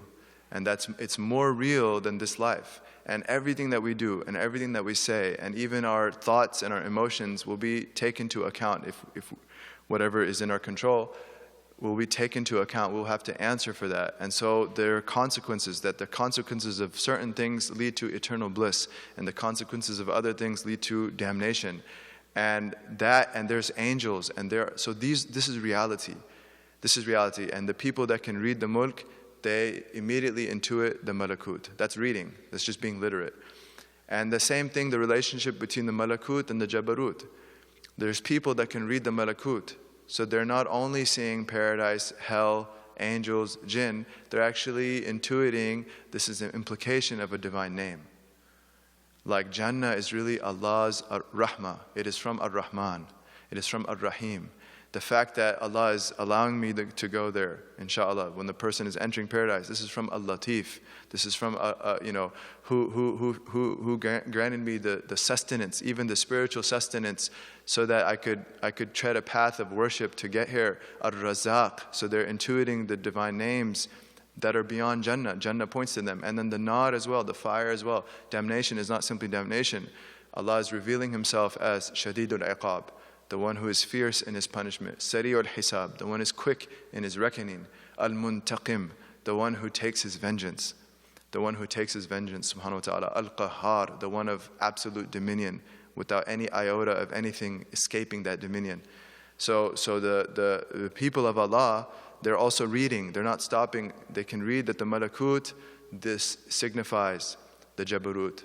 and it's more real than this life. And everything that we do and everything that we say and even our thoughts and our emotions will be taken into account. If whatever is in our control will be taken into account, we'll have to answer for that. And so there are consequences, that the consequences of certain things lead to eternal bliss, and the consequences of other things lead to damnation. And there's angels, and this is reality. This is reality. And the people that can read the mulk, they immediately intuit the malakut. That's reading. That's just being literate. And the same thing, the relationship between the malakut and the jabarut. There's people that can read the malakut. So they're not only seeing paradise, hell, angels, jinn, they're actually intuiting this is an implication of a divine name. Like Jannah is really Allah's Rahmah. It is from Ar-Rahman. It is from Ar-Rahim. The fact that Allah is allowing me to go there, InshaAllah, when the person is entering paradise, this is from Al-Latif. This is from, who granted me the sustenance, even the spiritual sustenance, so that I could tread a path of worship to get here. Ar-Razaq. So they're intuiting the divine names that are beyond Jannah. Jannah points to them. And then the nar as well, the fire as well. Damnation is not simply damnation. Allah is revealing Himself as Shadidul Iqab, the one who is fierce in His punishment. Sari'ul Hisab, the one who is quick in His reckoning. Al-Muntaqim, the one who takes His vengeance. The one who takes His vengeance, subhanahu wa ta'ala. Al-Qahhar, the one of absolute dominion, without any iota of anything escaping that dominion. So the people of Allah, they're also reading, they're not stopping. They can read that the malakut, this signifies the jabarut.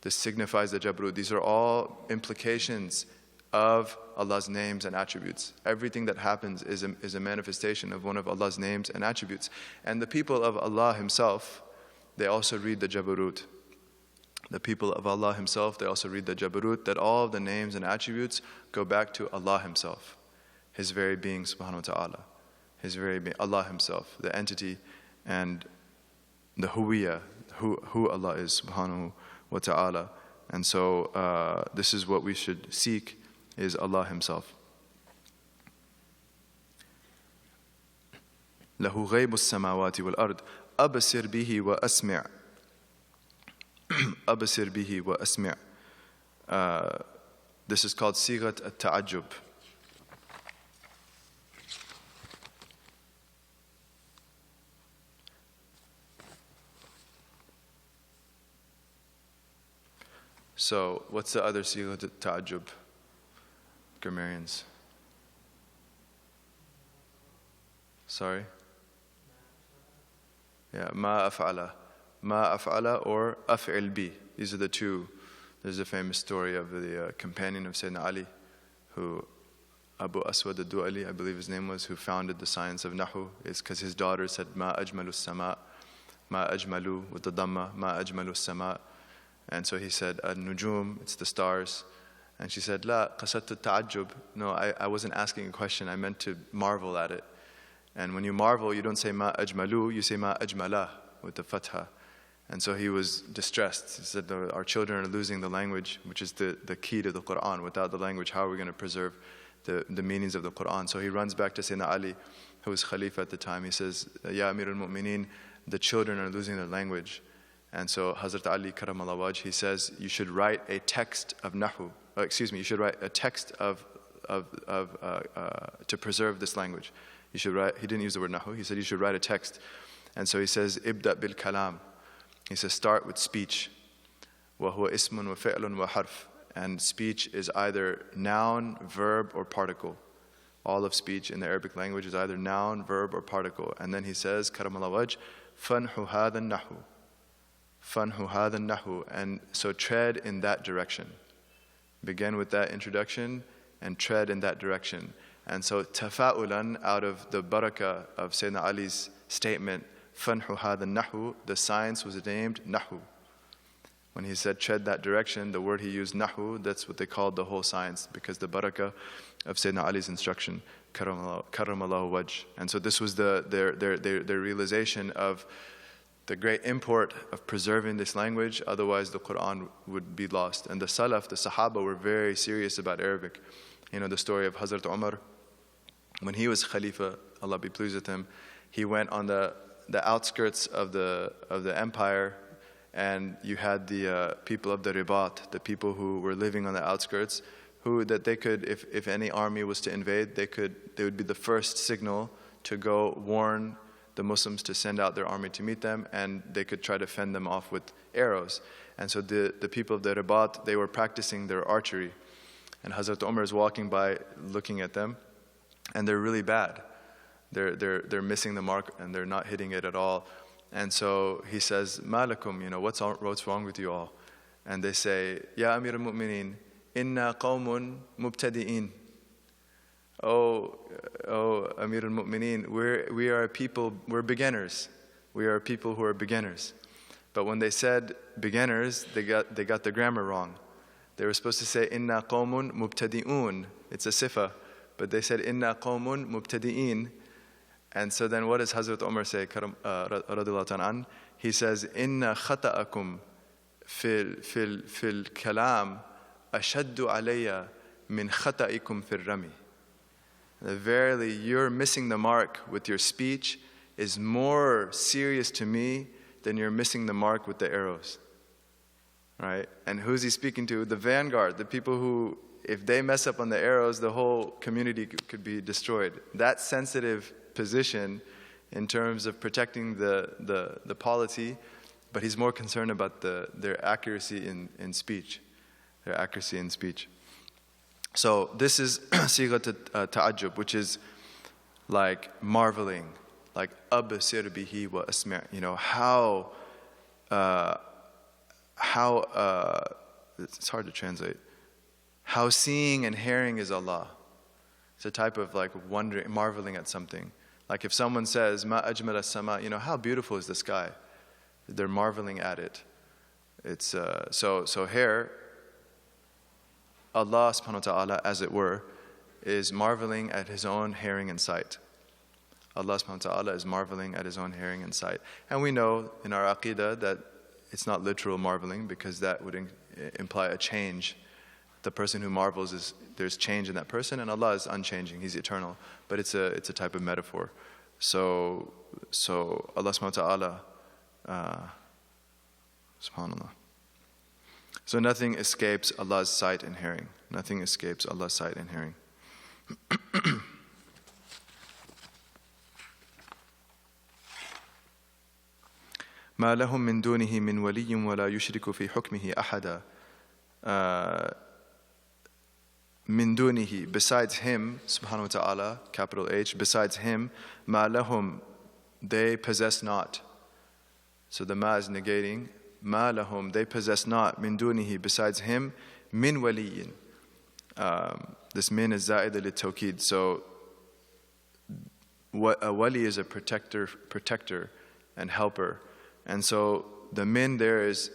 This signifies the jabarut. These are all implications of Allah's names and attributes. Everything that happens is a manifestation of one of Allah's names and attributes. And the people of Allah Himself, they also read the jabarut. The people of Allah Himself, they also read the jabarut, that all of the names and attributes go back to Allah Himself, His very being, subhanahu wa ta'ala. His very being, Allah Himself, the entity and the huwiyah, who Allah is, subhanahu wa ta'ala. And so this is what we should seek, is Allah Himself. له غيب السماوات والأرض أبصر به وأسمع أبصر به وأسمع. This is called صيغة التعجب. So, what's the other صيغة التعجب, grammarians? Sorry? Yeah, ما أفعل. ما أفعل or أفعل بي. These are the two. There's a famous story of the companion of Sayyidina Ali, who Abu Aswad al-Du'ali, I believe his name was, who founded the science of Nahu. It's because his daughter said, ما أجمل السماء, ما أجمل, with the Dhamma, ما أجمل السماء. And so he said, Al-Nujum, it's the stars. And she said, La, qasattu ta'ajjub. No, I wasn't asking a question, I meant to marvel at it. And when you marvel, you don't say ma ajmalu, you say ma ajmala, with the fatha. And so he was distressed. He said, our children are losing the language, which is the key to the Quran. Without the language, how are we going to preserve the meanings of the Quran? So he runs back to Sayyidina Ali, who was Khalifa at the time. He says, Ya Amir al-Mu'mineen, the children are losing their language. And so Hazrat Ali Karamallah Wajh, he says, you should write a text of Nahu. You should write a text to preserve this language. You should write, he didn't use the word Nahu, he said you should write a text. And so he says, Ibda bil kalam. He says, start with speech. Wa huwa ismun wa fi'lun wa harf. And speech is either noun, verb, or particle. All of speech in the Arabic language is either noun, verb, or particle. And then he says, Karamallah Wajh, fanhu hadha nahu. Fanhu hadha nahu. And so tread in that direction. Begin with that introduction and tread in that direction. And so tafa'ulan, out of the barakah of Sayyidina Ali's statement, fanhu hadha nahu, the science was named nahu. When he said tread that direction, the word he used nahu, that's what they called the whole science, because the barakah of Sayyidina Ali's instruction, karamallahu wajh. And so this was their realization of the great import of preserving this language, otherwise the Quran would be lost. And the Salaf, the Sahaba, were very serious about Arabic. You know the story of Hazrat Umar. When he was Khalifa, Allah be pleased with him, he went on the outskirts of the empire, and you had the people of the Ribat, the people who were living on the outskirts, who that they could, if any army was to invade, they would be the first signal to go warn the Muslims to send out their army to meet them, and they could try to fend them off with arrows. And so the people of the Ribat, they were practicing their archery. And Hazrat Umar is walking by looking at them, and they're really bad. They're missing the mark, and they're not hitting it at all. And so he says, Malakum, what's wrong with you all? And they say, Ya Amir al-Mu'mineen, inna qawmun mubtadi'in. Oh Amir al-Mu'mineen, we are people, we're beginners. We are people who are beginners. But when they said beginners, they got the grammar wrong. They were supposed to say inna qawmun mubtadi'un. It's a sifa, but they said inna qawmun mubtadi'in. And so then what does Hazrat Umar say, radiyallahu ta'ala an? He says, inna khata'akum fil kalam ashaddu alayya min khata'ikum fil rami. Verily, your missing the mark with your speech is more serious to me than you're missing the mark with the arrows. Right? And who's he speaking to? The vanguard, the people who, if they mess up on the arrows, the whole community could be destroyed. That sensitive position in terms of protecting the polity, but he's more concerned about their accuracy in speech. Their accuracy in speech. So this is sighat ta'ajjub, which is like marveling, like absir bihi wa asma'. You know, how it's hard to translate. How seeing and hearing is Allah. It's a type of like wondering, marveling at something. Like if someone says, ma ajmal as-sama, you know, how beautiful is the sky? They're marveling at it. It's so here, Allah subhanahu wa ta'ala, as it were, is marveling at His own hearing and sight. Allah subhanahu wa ta'ala is marveling at His own hearing and sight. And we know in our aqidah that it's not literal marveling, because that would imply a change. The person who marvels, there's change in that person, and Allah is unchanging, He's eternal. But it's a type of metaphor. So Allah subhanahu wa ta'ala, subhanallah. So nothing escapes Allah's sight and hearing. Nothing escapes Allah's sight and hearing. ما لهم من دونه من ولي ولا يشرك في حكمه أحدا. من دونه, besides Him, subhanahu wa ta'ala, capital H, besides Him, ما لهم, they possess not. So the ma is negating. ما لهم, they possess not. من دونه, besides Him, min waliyin. This min is za'ida lit-tawkid. So a wali is a protector and helper. And so the min there it's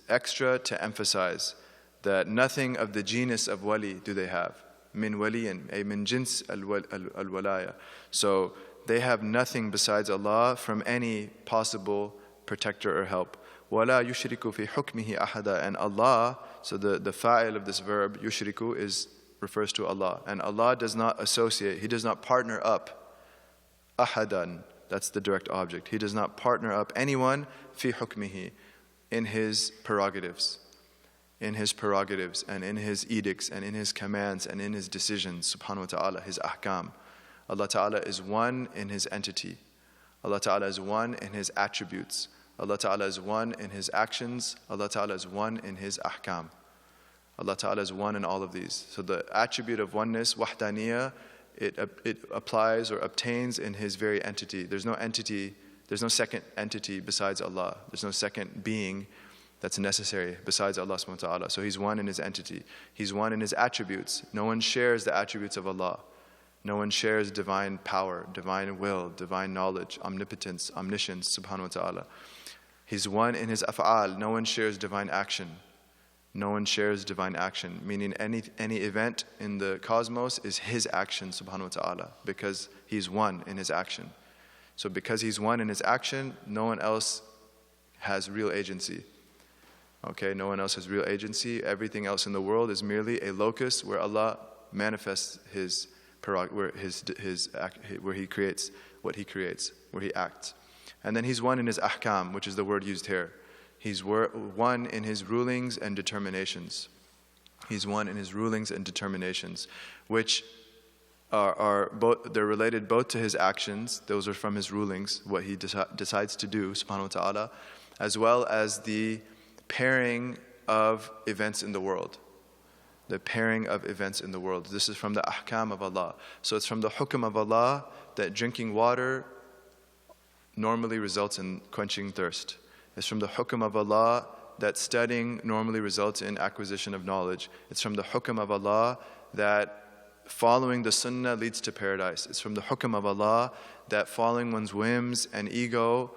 extra to emphasize that nothing of the genus of wali do they have. Min waliyin, ay min jins al-walaya. So they have nothing besides Allah from any possible protector or help. وَلَا يُشْرِكُ فِي حُكْمِهِ أَحَدًا. And Allah, so the fa'il of this verb, yushriku, refers to Allah. And Allah does not associate, He does not partner up ahadan. That's the direct object. He does not partner up anyone fi hukmihi, in His prerogatives. In His prerogatives and in His edicts and in His commands and in His decisions, subhanahu wa ta'ala, His ahkam. Allah ta'ala is one in His entity. Allah ta'ala is one in His attributes. Allah ta'ala is one in His actions. Allah ta'ala is one in His ahkam. Allah ta'ala is one in all of these. So the attribute of oneness, wahdaniyah, it applies or obtains in His very entity. There's no entity, there's no second entity besides Allah. There's no second being that's necessary besides Allah subhanahu wa ta'ala. So He's one in His entity. He's one in His attributes. No one shares the attributes of Allah. No one shares divine power, divine will, divine knowledge, omnipotence, omniscience, subhanahu wa ta'ala. He's one in His af'al. No one shares divine action. No one shares divine action, meaning any event in the cosmos is His action, subhanahu wa ta'ala, because He's one in His action. So because He's one in His action, no one else has real agency. Okay, no one else has real agency. Everything else in the world is merely a locus where Allah manifests where He creates what He creates, where He acts. And then He's one in His ahkam, which is the word used here. He's one in His rulings and determinations. He's one in His rulings and determinations, which are both, they're related both to His actions, those are from His rulings, what He decides to do, subhanahu wa ta'ala, as well as the pairing of events in the world. The pairing of events in the world. This is from the ahkam of Allah. So it's from the hukm of Allah that drinking water normally results in quenching thirst. It's from the hukm of Allah that studying normally results in acquisition of knowledge. It's from the hukm of Allah that following the sunnah leads to paradise. It's from the hukm of Allah that following one's whims and ego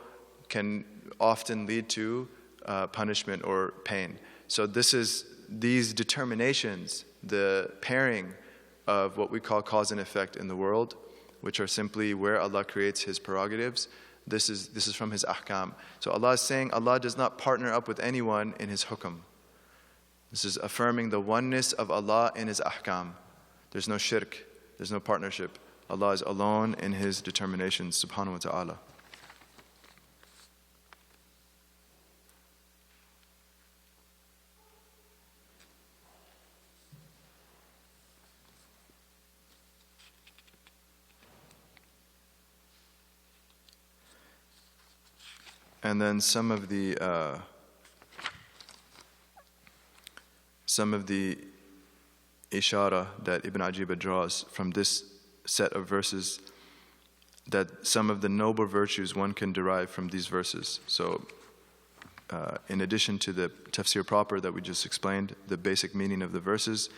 can often lead to punishment or pain. So these determinations, the pairing of what we call cause and effect in the world, which are simply where Allah creates His prerogatives. This is from His ahkam. So Allah is saying Allah does not partner up with anyone in His hukm. This is affirming the oneness of Allah in His ahkam. There's no shirk, there's no partnership. Allah is alone in His determinations, subhanahu wa ta'ala. And then some of the ishara that Ibn Ajibah draws from this set of verses, that some of the noble virtues one can derive from these verses. So in addition to the tafsir proper that we just explained, the basic meaning of the verses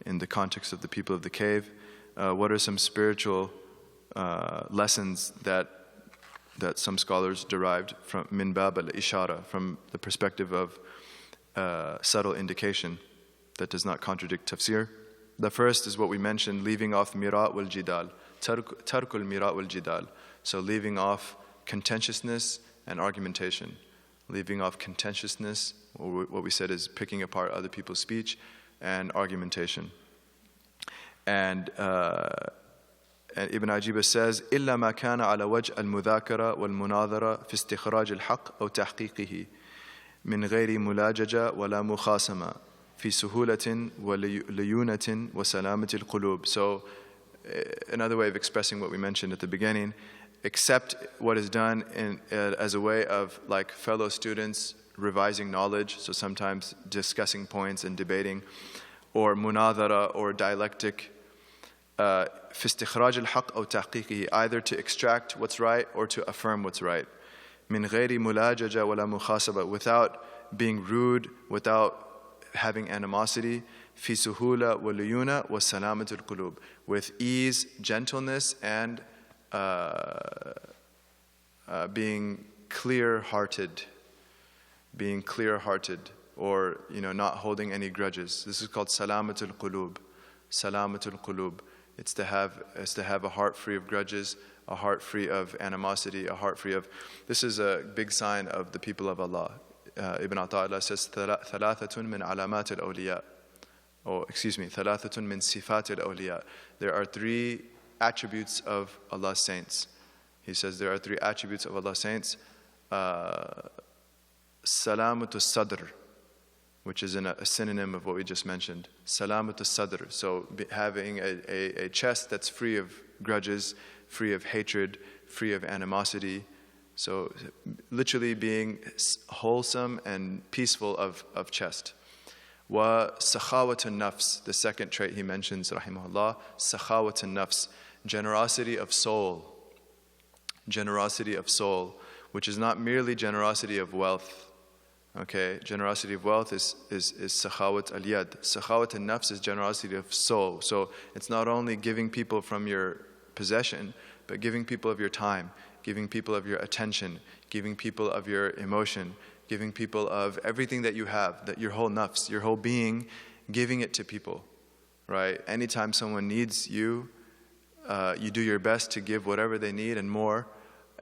in the context of the people of the cave, what are some spiritual lessons that some scholars derived from min bab al-ishara, from the perspective of subtle indication that does not contradict tafsir? The first is what we mentioned, leaving off Miraa wal Jidaal, tarkul Miraa wal Jidaal. So leaving off contentiousness and argumentation. Leaving off contentiousness, or what we said is picking apart other people's speech, and argumentation. And Ibn Ajibah says, إِلَّا مَا كَانَ عَلَى وَجْءِ الْمُذَاكَرَةِ وَالْمُنَاظَرَةِ فِي اسْتِخْرَاجِ الْحَقِّ أَوْ تَحْقِيقِهِ مِنْ غَيْرِ مُلَاجَجَةٍ وَلَا مُخَاصَمَةٍ فِي سُهُولَةٍ وَلَيُونَةٍ وَسَلَامَةِ الْقُلُوبِ. So, another way of expressing what we mentioned at the beginning, accept what is done as a way of like fellow students revising knowledge, so sometimes discussing points and debating, or munadhara or dialectic, في استخراج الحق أو تحقيقه, either to extract what's right or to affirm what's right. من غير ملاججة ولا مخاصبة, without being rude, without having animosity. في سهولة وليونة وسلامة القلوب, with ease, gentleness, and being clear-hearted, or not holding any grudges. This is called salamatul qulub. Salamatul qulub. It's to have a heart free of grudges, a heart free of animosity, a heart free of. This is a big sign of the people of Allah. Ibn Ata'illah says, ثلاثة من علامات الأولياء. ثلاثة من صفات الأولياء. There are three attributes of Allah's saints. He says there are three attributes of Allah's saints. Salamatul sadr, which is a synonym of what we just mentioned. Salamatul sadr. So having a chest that's free of grudges, free of hatred, free of animosity. So literally being wholesome and peaceful of chest. Wa sakhawatun nafs. The second trait he mentions, rahimahullah, sakhawatun nafs. Generosity of soul. Generosity of soul, which is not merely generosity of wealth. Okay, generosity of wealth is sakhawat al-yad. Sakhawat al-nafs is generosity of soul. So it's not only giving people from your possession, but giving people of your time, giving people of your attention, giving people of your emotion, giving people of everything that you have, that your whole nafs, your whole being, giving it to people, right? Anytime someone needs you, you do your best to give whatever they need and more.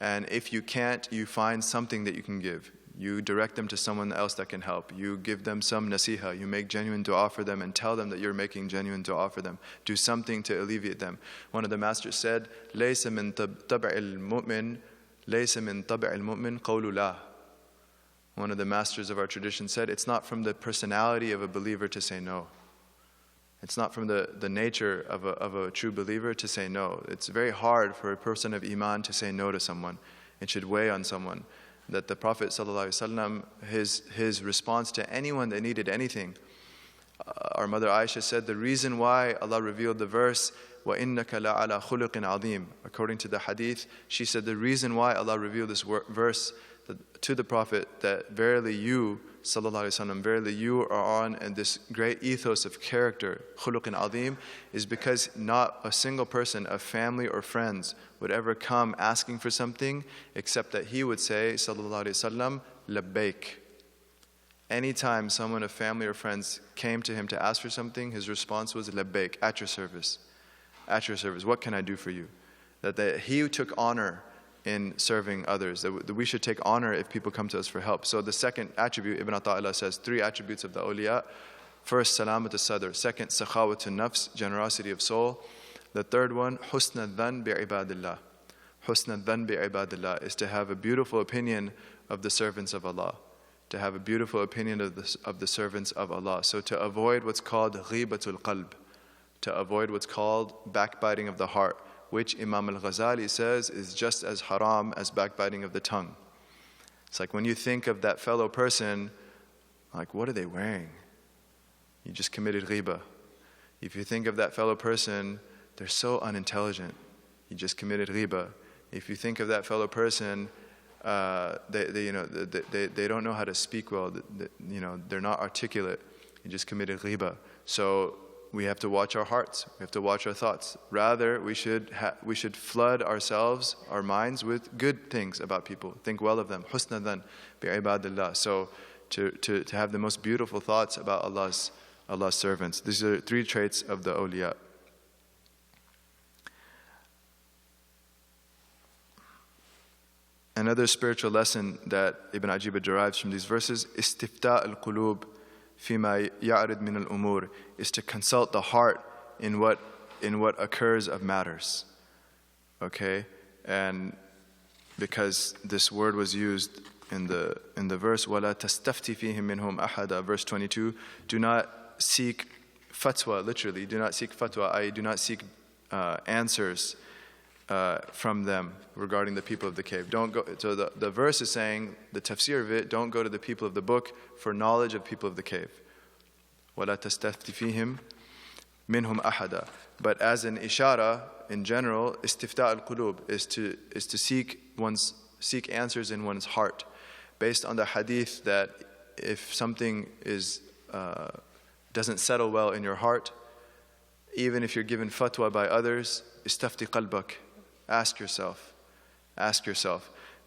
And if you can't, you find something that you can give. You direct them to someone else that can help. You give them some nasiha. You make genuine dua for them and tell them that you're making genuine dua for them. Do something to alleviate them. One of the masters said, لَيْسَ مِن طَبْعِ الْمُؤْمِنِ قَوْلُ لَا. One of the masters of our tradition said, it's not from the personality of a believer to say no. It's not from the nature of a true believer to say no. It's very hard for a person of Iman to say no to someone. It should weigh on someone. That the Prophet ﷺ, his response to anyone that needed anything, our mother Aisha said, the reason why Allah revealed the verse, وَإِنَّكَ لَعَلَى خُلُقٍ عَظِيمٍ, according to the hadith, she said the reason why Allah revealed this verse to the Prophet, that verily you, sallallahu alaihi wasallam, verily you are on, and this great ethos of character, khuluqin azim, is because not a single person of family or friends would ever come asking for something except that he would say, sallallahu alaihi wasallam, labbaik. Anytime someone of family or friends came to him to ask for something, his response was labbaik, at your service. At your service. What can I do for you? That he took honor in serving others, that we should take honor if people come to us for help. So the second attribute, Ibn Ata'illah says, 3 attributes of the awliya. First, salamat al-sadr. Second, sakhawat al-nafs, generosity of soul. The third one, husn al-dhan bi'ibadillah. Husn al-dhan bi'ibadillah is to have a beautiful opinion of the servants of Allah. To have a beautiful opinion of the servants of Allah. So to avoid what's called ghibatul qalb, to avoid what's called backbiting of the heart, which Imam al-Ghazali says is just as haram as backbiting of the tongue. It's like when you think of that fellow person, like, what are they wearing? You just committed ghibah. If you think of that fellow person, they're so unintelligent, you just committed ghibah. If you think of that fellow person, they don't know how to speak well, they're not articulate, you just committed ghibah. So we have to watch our hearts. We have to watch our thoughts. Rather, we should flood ourselves, our minds, with good things about people. Think well of them. Husna dhan bi'ibadillah. So to have the most beautiful thoughts about Allah's servants. These are 3 traits of the awliya. Another spiritual lesson that Ibn Ajib derives from these verses, istifta al-qulub fima ya'rid min al-umur, is to consult the heart in what occurs of matters. Okay? And because this word was used in the verse, وَلَا تَسْتَفْتِ فِيهِمْ مِنْهُمْ أَحَدًا, verse 22, do not seek fatwa, literally, do not seek fatwa, i.e. do not seek answers from them regarding the people of the cave. Don't go. So the verse is saying, the tafsir of it, don't go to the people of the book for knowledge of people of the cave. وَلَا تَسْتَفْتِ فِيهِمْ مِنْهُمْ أَحَدًا. But as an ishara, in general, istifta al-qulub is to seek answers in one's heart, based on the hadith that if something doesn't settle well in your heart, even if you're given fatwa by others, istafti qalbak. Ask yourself.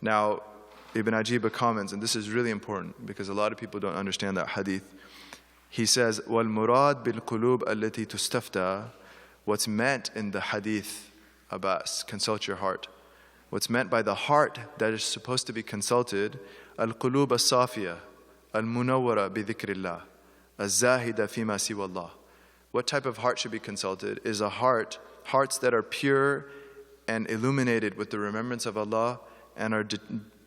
Now, Ibn Ajib comments, and this is really important because a lot of people don't understand that hadith. He says, وَالْمُرَادْ بِالْقُلُوبِ الَّتِي تُسْتَفْتَى. What's meant in the hadith about consult your heart, what's meant by the heart that is supposed to be consulted, الْقُلُوبَ الصَّافِيَةِ الْمُنَوَّرَةِ بِذِكْرِ اللَّهِ الزَّاهِدَ فِيمَا سِوَى اللَّهِ. What type of heart should be consulted is hearts that are pure and illuminated with the remembrance of Allah and are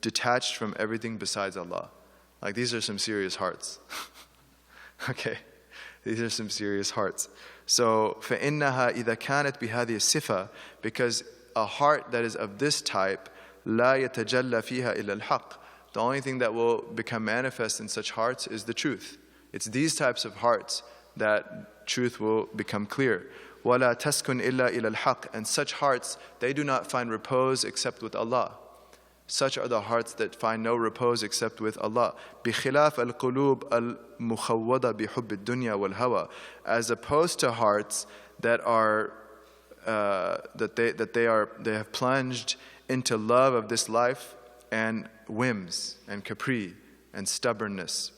detached from everything besides Allah. Like, these are some serious hearts. Okay, these are some serious hearts. So, فَإِنَّهَا إِذَا كَانَتْ بِهَذِهِ الصِّفَةِ, because a heart that is of this type, لَا يَتَجَلَّ فِيهَا إِلَّا الْحَقِّ. The only thing that will become manifest in such hearts is the truth. It's these types of hearts that truth will become clear. وَلَا تَسْكُنْ إِلَّا إِلَى الْحَقِّ. And such hearts, they do not find repose except with Allah. Such are the hearts that find no repose except with Allah. بِخِلَافَ الْقُلُوبِ الْمُخَوَّضَةِ بِحُبِّ الدُّنْيَا وَالْهَوَى. As opposed to hearts that are they have plunged into love of this life and whims and caprice and stubbornness.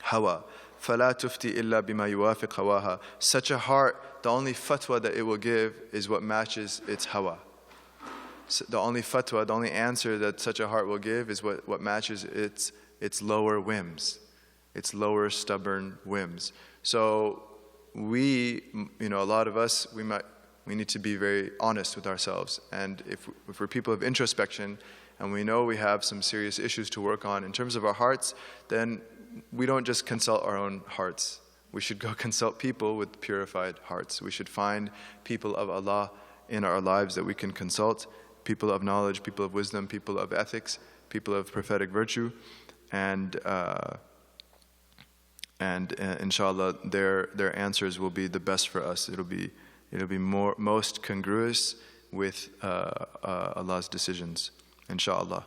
Hawa. فَلَا تُفْتِي إِلَّا بِمَا يُوَافِقْ هَوَاهَا. Such a heart, the only fatwa that it will give is what matches its hawa. So the only fatwa, the only answer that such a heart will give is what matches its lower whims, its lower stubborn whims. So a lot of us, we need to be very honest with ourselves. And if we're people of introspection and we know we have some serious issues to work on in terms of our hearts, then we don't just consult our own hearts. We should go consult people with purified hearts. We should find people of Allah in our lives that we can consult, people of knowledge, people of wisdom, people of ethics, people of prophetic virtue, and inshallah their answers will be the best for us. It'll be most congruous with Allah's decisions, inshallah.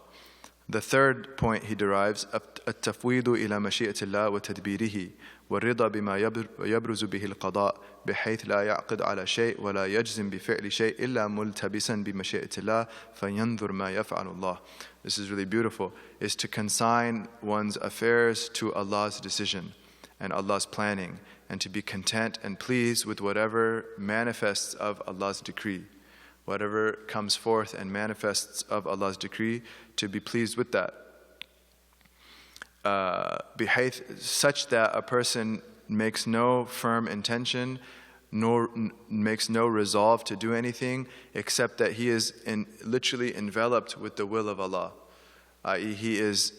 The third point he derives, التفويض إلى مشيئة الله وتدبيره والرضا بما يبرز به القضاء بحيث لا يعقد على شيء ولا يجزم بفعل شيء إلا ملتبسا بمشيئة الله فينظر ما يفعل الله. This is really beautiful, is to consign one's affairs to Allah's decision and Allah's planning, and to be content and pleased with whatever manifests of Allah's decree. Whatever comes forth and manifests of Allah's decree, to be pleased with that. بحيث, such that a person makes no firm intention, nor makes no resolve to do anything, except that he is literally enveloped with the will of Allah. I.e., he is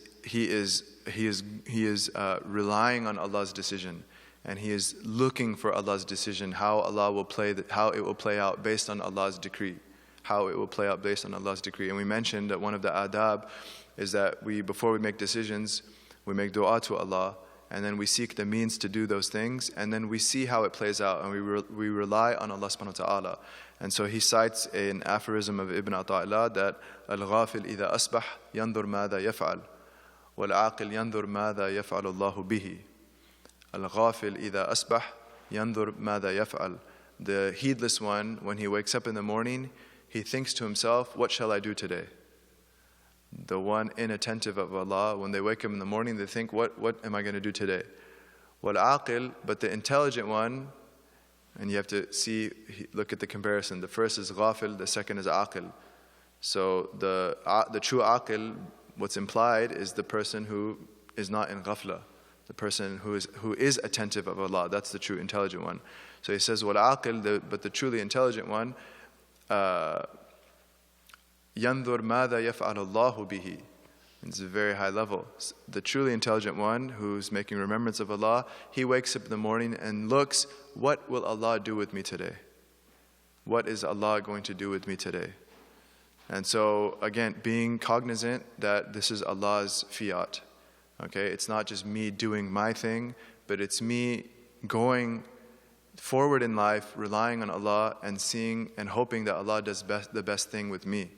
relying on Allah's decision, and he is looking for Allah's decision, how it will play out based on Allah's decree. How it will play out based on Allah's decree. And we mentioned that one of the adab is that before we make decisions, we make dua to Allah, and then we seek the means to do those things, and then we see how it plays out, and we rely on Allah subhanahu wa ta'ala. And so he cites an aphorism of Ibn Ata'illah that al-ghafil idha asbah yandur madha yaf'al wal-aqil yandur madha yaf'al Allahu bihi. Al-ghafil idha asbah yandur madha yaf'al. The heedless one, when he wakes up in the morning, he thinks to himself, what shall I do today? The one inattentive of Allah, when they wake up in the morning, they think, what am I going to do today? Wal-aqil, but the intelligent one, and you have to look at the comparison. The first is ghafil, the second is aqil. So the true aqil, what's implied is the person who is not in ghafla, the person who is attentive of Allah. That's the true intelligent one. So he says, wal-aqil, but the truly intelligent one, yandur madha yaf'al Allahu bihi. It's a very high level. The truly intelligent one who's making remembrance of Allah, he wakes up in the morning and looks, what will Allah do with me today? What is Allah going to do with me today? And so, again, being cognizant that this is Allah's fiat. Okay, it's not just me doing my thing, but it's me going forward in life, relying on Allah and seeing and hoping that Allah does the best thing with me.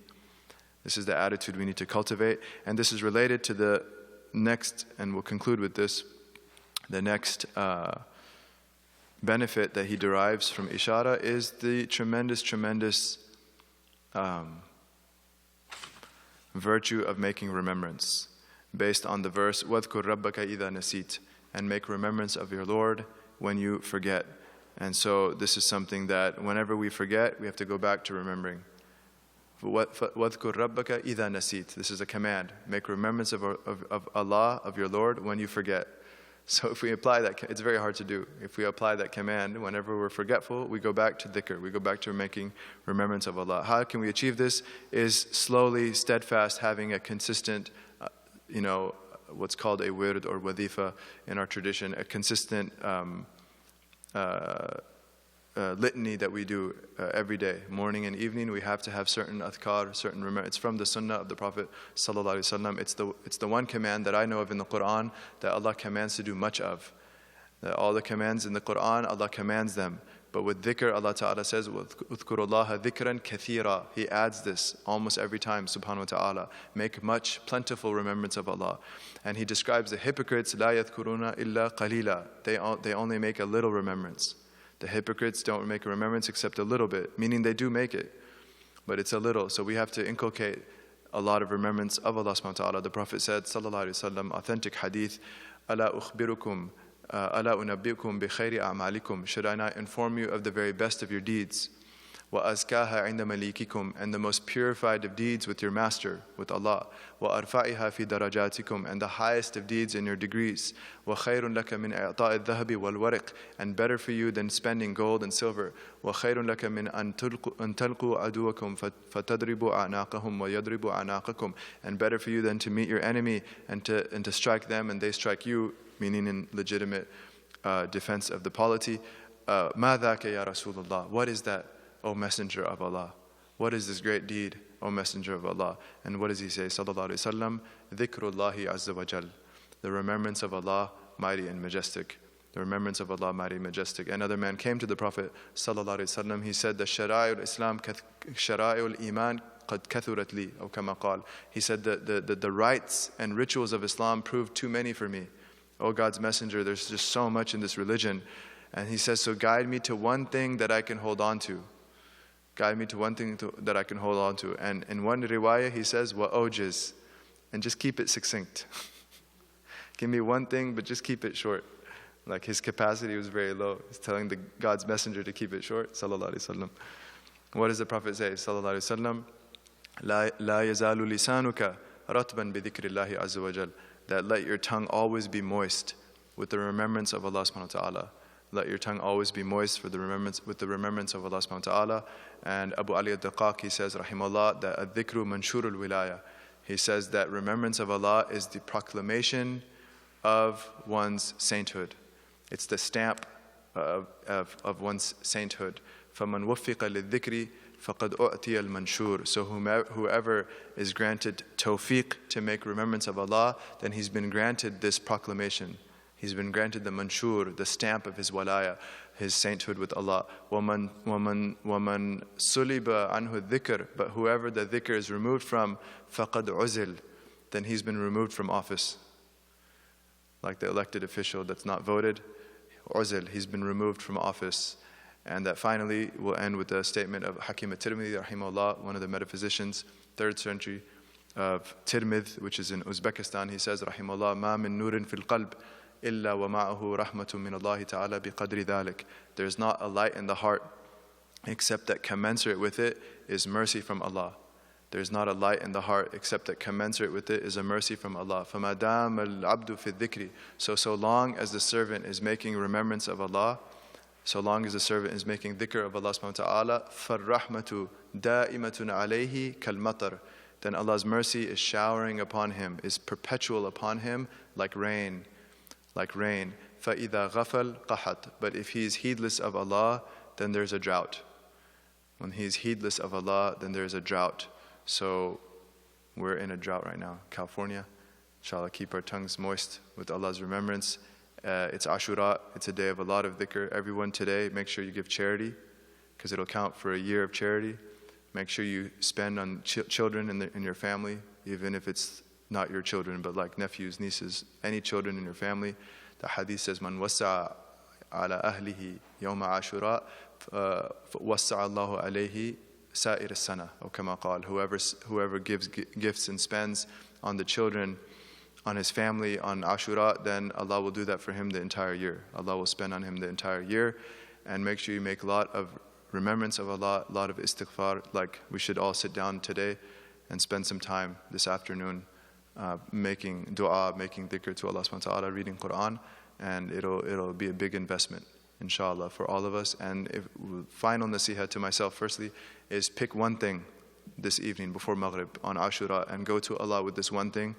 This is the attitude we need to cultivate. And this is related to the next, and we'll conclude with this, the next benefit that he derives from ishara is the tremendous virtue of making remembrance, based on the verse, وَاذْكُرْ رَبَّكَ إِذَا نَسِيتَ, and make remembrance of your Lord when you forget. And so this is something that whenever we forget, we have to go back to remembering. وَاذْكُرْ رَبَّكَ إِذَا نَسِيتَ. This is a command. Make remembrance of Allah, of your Lord, when you forget. So if we apply that, it's very hard to do. If we apply that command, whenever we're forgetful, we go back to dhikr. We go back to making remembrance of Allah. How can we achieve this? Is slowly, steadfast, having a consistent, what's called a wird or wadhifa in our tradition, a consistent litany that we do every day, morning and evening. We have to have certain adhkar, certain remembrance. It's from the sunnah of the Prophet sallallahu alaihi wasallam. It's the one command that I know of in the Quran that Allah commands to do much of. That all the commands in the Quran, Allah commands them. But with dhikr, Allah Ta'ala says, وَاذْكُرُوا اللَّهَ ذِكْرًا كَثِيرًا. He adds this almost every time, subhanahu wa ta'ala. Make much, plentiful remembrance of Allah. And He describes the hypocrites, لَا يَذْكُرُونَ إِلَّا قَلِيلًا. They only make a little remembrance. The hypocrites don't make a remembrance except a little bit, meaning they do make it, but it's a little. So we have to inculcate a lot of remembrance of Allah subhanahu wa ta'ala. The Prophet said, sallallahu alayhi wa sallam, authentic hadith, أَلَا أُخْبِرُكُمْ أَلَا أُنَبِّئُكُمْ بِخَيْرِ أَعْمَالِكُمْ. Should I not inform you of the very best of your deeds? وَأَزْكَاهَا عِنْدَ مَلِيكِكُمْ. And the most purified of deeds with your master, with Allah. وَأَرْفَعِهَا فِي دَرَجَاتِكُمْ. And the highest of deeds in your degrees. وَخَيْرٌ لَكَ مِنْ إِعْطَاءِ الذَّهَبِ وَالْوَرِقِ. And better for you than spending gold and silver. وَخَيْرٌ لَكَ مِنْ أَن تَلْقُوا عَدُوَكُمْ فَتَضْرِبُوا أَعْنَاقَهُمْ وَيَضْرِبُوا أَعْنَاقَكُمْ. And better for you than to meet your enemy and to strike them and they strike you, meaning in legitimate defense of the polity. مَا ذَاكَ يَا رَسُولَ اللَّهِ. What is that, O Messenger of Allah? What is this great deed, O Messenger of Allah? And what does he say? Sallallahu Alaihi Wasallam, Dhikrullahi Azza wa Jal. The remembrance of Allah, mighty and majestic. The remembrance of Allah, mighty and majestic. Another man came to the Prophet Sallallahu Alaihi Wasallam. He said, the Shara'i al-Islam, Shara'i al-Iman, قد كثرت لي أو كما قال. He said that the rites and rituals of Islam proved too many for me. O God's Messenger, there's just so much in this religion. And he says, so guide me to one thing that I can hold on to. Guide me to one thing that I can hold on to. And in one riwayah he says, وَأَوْجِزْ, and just keep it succinct. Give me one thing, but just keep it short. Like his capacity was very low. He's telling the God's Messenger to keep it short, sallallahu alaihi wasallam. What does the Prophet say, sallallahu alaihi wasallam? لا يزال لسانك رطبا بذكر الله عز وجل. That let your tongue always be moist with the remembrance of Allah subhanahu wa ta'ala. Let your tongue always be moist with the remembrance of Allah subhanahu wa ta'ala. And Abu Ali al-Daqaq, he says, rahimahullah, that al-dhikru manshurul wilaya. He says that remembrance of Allah is the proclamation of one's sainthood. It's the stamp of one's sainthood. فَمَنْ وُفِّقَ لِلذِّكْرِ فَقَدْ أُعْتِيَ الْمَنْشُورِ. So whoever is granted tawfiq to make remembrance of Allah, then he's been granted this proclamation. He's been granted the manshur, the stamp of his walaya, his sainthood with Allah. وَمَنْ سُلِبَ عَنْهُ الذِّكْرِ. But whoever the dhikr is removed from, فَقَدْ عُزِلْ. Then he's been removed from office. Like the elected official that's not voted, uzil, he's been removed from office. And that finally will end with the statement of Hakim al-Tirmidhi, rahimahullah, one of the metaphysicians, 3rd century of Tirmidh, which is in Uzbekistan. He says, rahimahullah, مَا مِن نُورٍ فِي الْقَلْبِ إِلَّا وَمَعَهُ رَحْمَةٌ مِّنَ اللَّهِ تَعَالَى بِقَدْرِ ذَلِكَ. There's not a light in the heart, except that commensurate with it is mercy from Allah. There's not a light in the heart, except that commensurate with it is a mercy from Allah. فَمَا دَامَ الْعَبْدُ فِي الذِّكْرِ. So long as the servant is making remembrance of Allah, so long as the servant is making dhikr of Allah subhanahu wa ta'ala, فَالرَّحْمَةُ دَائِمَةٌ عَلَيْهِ كَالْمَطَرِ. Then Allah's mercy is showering upon him, is perpetual upon him like rain. Like rain. فَإِذَا غَفَلْ قَحَتْ. But if he is heedless of Allah, then there's a drought. When he is heedless of Allah, then there's a drought. So we're in a drought right now. California, inshallah, keep our tongues moist with Allah's remembrance. It's Ashura, it's a day of a lot of dhikr. Everyone today, make sure you give charity, because it'll count for a year of charity. Make sure you spend on children in your family, even if it's not your children, but like nephews, nieces, any children in your family. The hadith says, Man wasa ala ahlihi yawma ashura, wasa Allahu alayhi sa'ir as-sana, or kama qal. Whoever gives gifts and spends on the children, on his family, on Ashura, then Allah will do that for him the entire year. Allah will spend on him the entire year. And make sure you make a lot of remembrance of Allah, a lot of istighfar. Like we should all sit down today and spend some time this afternoon making dua, making dhikr to Allah subhanahu wa ta'ala, reading Quran, and it'll be a big investment, inshallah, for all of us. And final nasiha to myself, firstly, is pick one thing this evening before Maghrib on Ashura and go to Allah with this one thing